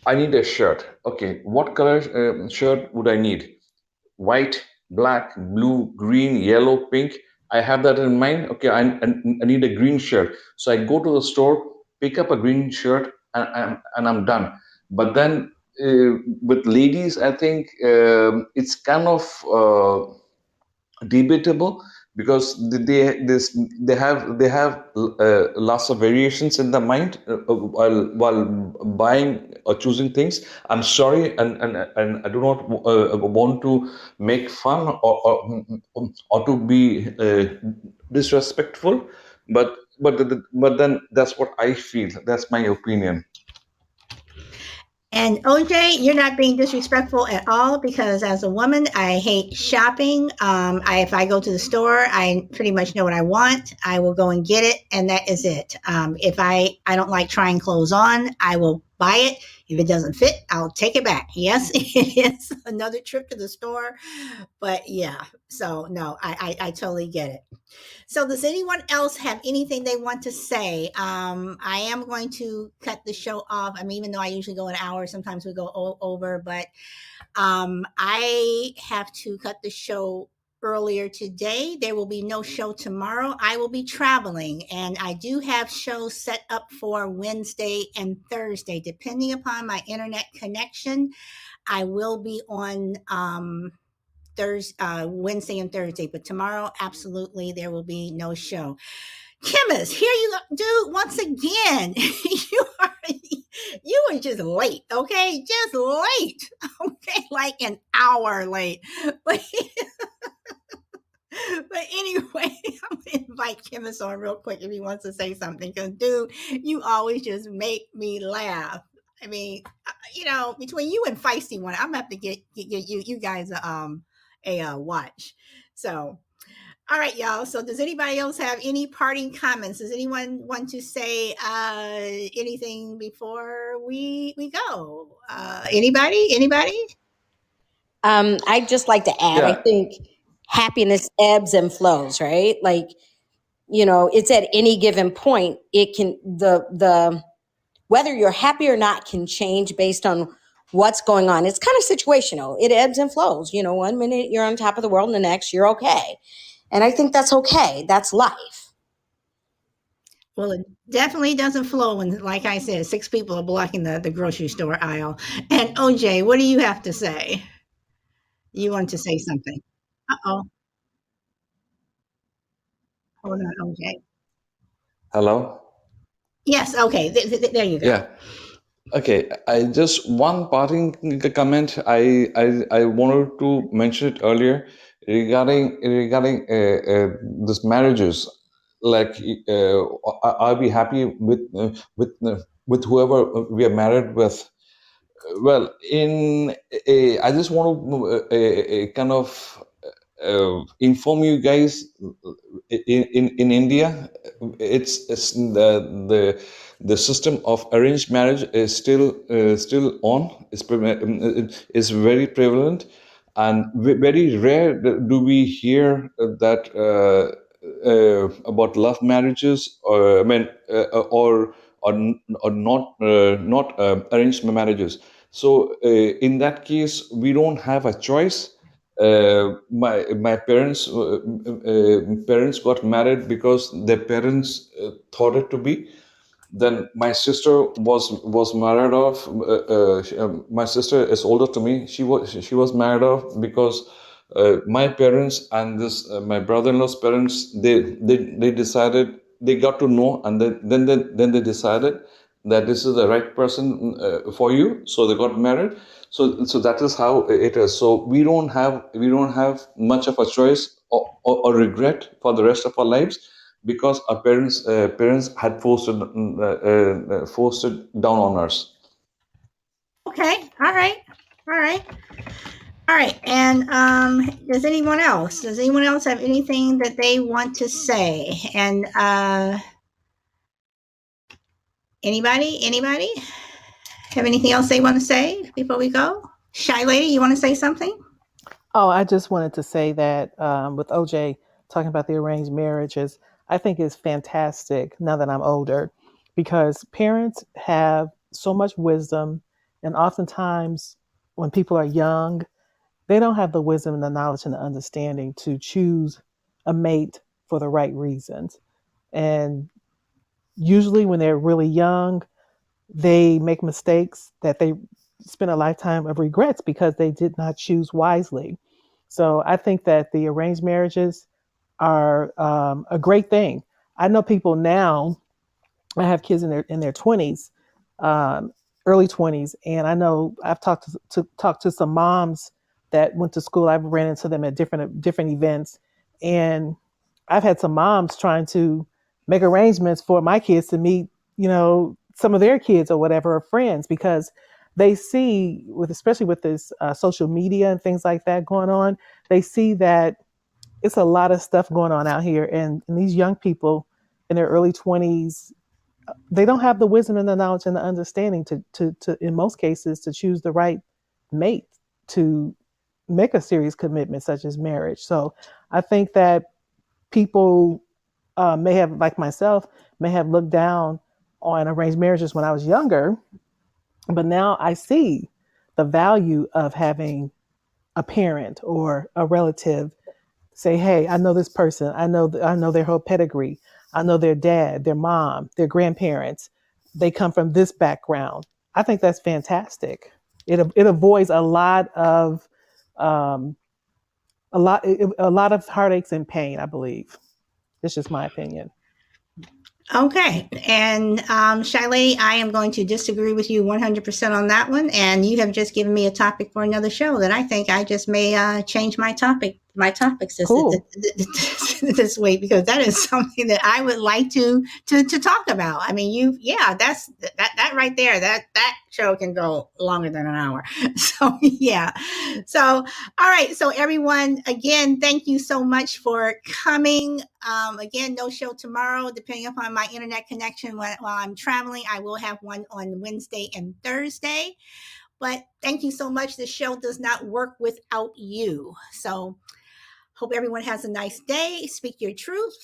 I need a shirt. Okay, what color shirt would I need? White, black, blue, green, yellow, pink. I have that in mind. Okay, I need a green shirt. So I go to the store, pick up a green shirt, and I'm done. But then with ladies, I think it's kind of debatable because they have lots of variations in the mind while buying or choosing things. I'm sorry, and I do not want to make fun or to be disrespectful, but then that's what I feel. That's my opinion. And OJ, you're not being disrespectful at all because as a woman, I hate shopping. If I go to the store, I pretty much know what I want. I will go and get it, and that is it. If I don't like trying clothes on, I will buy it. If it doesn't fit, I'll take it back. Yes, it is another trip to the store, but yeah. So no, I totally get it. So, does anyone else have anything they want to say? I am going to cut the show off. I mean, even though I usually go an hour, sometimes we go over, but I have to cut the show earlier today. There will be no show tomorrow. I will be traveling, and I do have shows set up for Wednesday and Thursday, depending upon my internet connection. I will be on Thursday, Wednesday and Thursday, but tomorrow, absolutely, there will be no show. Chemist, here you do once again. You are just late, okay? Just late, okay? Like an hour late. But but anyway, I'm gonna invite Chemist on real quick if he wants to say something. Because, dude, you always just make me laugh. I mean, between you and Feisty One, I'm gonna have to get you guys a watch. So, all right, y'all. So, does anybody else have any parting comments? Does anyone want to say anything before we go? Anybody? Anybody? I'd just like to add, I Yeah, think happiness ebbs and flows, right? Like, it's at any given point, it can, the, whether you're happy or not can change based on what's going on. It's kind of situational. It ebbs and flows. 1 minute you're on top of the world and the next you're okay. And I think that's okay. That's life. Well, it definitely doesn't flow when, like I said, 6 people are blocking the grocery store aisle. And OJ, what do you have to say? You want to say something? Uh-oh. Hold on, OJ. hello. Yes, okay. There you go. Yeah. Okay, I just one parting comment. I wanted to mention it earlier regarding this marriages. Like, I'll be happy with whoever we are married with. Well, I just want to kind of inform you guys. In India, it's the system of arranged marriage is still on. Is very prevalent, and very rare do we hear that about love marriages, or I mean, or not arranged marriages. So in that case, we don't have a choice. My parents got married because their parents thought it to be. Then my sister was married off. My sister is older to me. She was married off because my parents and this my brother-in-law's parents, they decided, they got to know, and then they decided that this is the right person for you, so they got married. So that is how it is. So we don't have much of a choice or regret for the rest of our lives, because our parents had forced it down on us. Okay. All right. All right. All right. And does anyone else? Does anyone else have anything that they want to say? And anybody have anything else they want to say before we go? Shy lady, you want to say something? Oh, I just wanted to say that with OJ talking about the arranged marriages, I think it's fantastic now that I'm older because parents have so much wisdom. And oftentimes, when people are young, they don't have the wisdom and the knowledge and the understanding to choose a mate for the right reasons. And usually, when they're really young, they make mistakes that they spend a lifetime of regrets because they did not choose wisely. So I think that the arranged marriages are a great thing. I know people now. I have kids in their 20s, um, early 20s, and I know I've talked to some moms that went to school. I've ran into them at different events, and I've had some moms trying to make arrangements for my kids to meet, some of their kids or whatever, or friends, because they see, especially with this social media and things like that going on, they see that it's a lot of stuff going on out here, and these young people in their early 20s, they don't have the wisdom and the knowledge and the understanding to in most cases to choose the right mate to make a serious commitment such as marriage. So I think that people may have, like myself, may have looked down on arranged marriages when I was younger, but now I see the value of having a parent or a relative say, "Hey, I know this person. I know their whole pedigree. I know their dad, their mom, their grandparents. They come from this background." I think that's fantastic. It avoids um, a lot of heartaches and pain. I believe. It's just my opinion. Okay. And Shiley, I am going to disagree with you 100% on that one. And you have just given me a topic for another show that I think I just may change my topics Cool. this week, because that is something that I would like to talk about. I mean, that's that right there. That show can go longer than an hour. So yeah. So all right. So everyone, again, thank you so much for coming. Again, no show tomorrow, depending upon my internet connection while I'm traveling. I will have one on Wednesday and Thursday. But thank you so much. The show does not work without you. So hope everyone has a nice day. Speak your truth.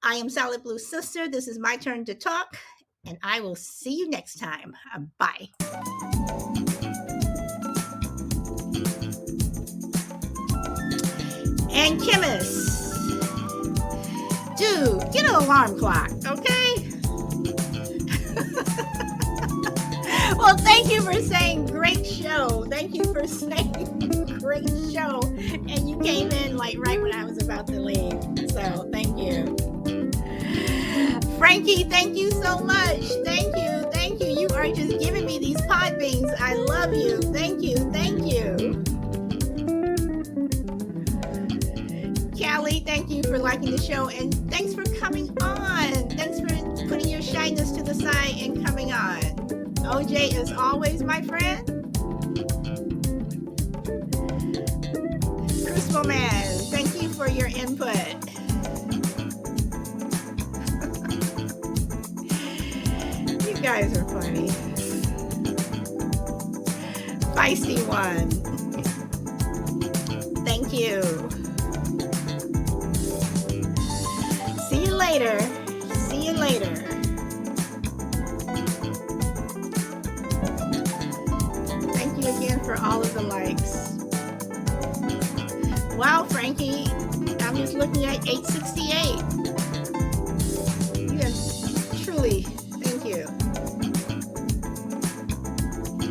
I am Solid Blue Sister. This is my turn to talk, and I will see you next time. Bye. And chemists, dude, get an alarm clock, okay? Well, thank you for saying great show. Thank you for saying great show. And you came in like right when I was about to leave. So thank you. Frankie, thank you so much. Thank you. Thank you. You are just giving me these pod beans. I love you. Thank you. Thank you. Callie, thank you for liking the show, and thanks for coming on. Thanks for putting your shyness to the side and coming on. OJ, as always, my friend. Crucible Man, thank you for your input. You guys are funny. Feisty One, thank you. See you later. See you later. Thank you again for all of the likes. Wow, Frankie, I'm just looking at 868. You have truly, thank you.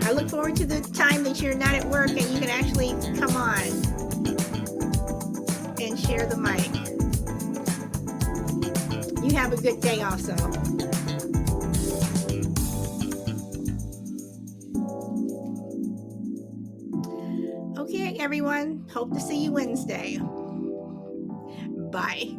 I look forward to the time that you're not at work and you can actually come on and share the mic. You have a good day also. Okay, everyone. Hope to see you Wednesday. Bye.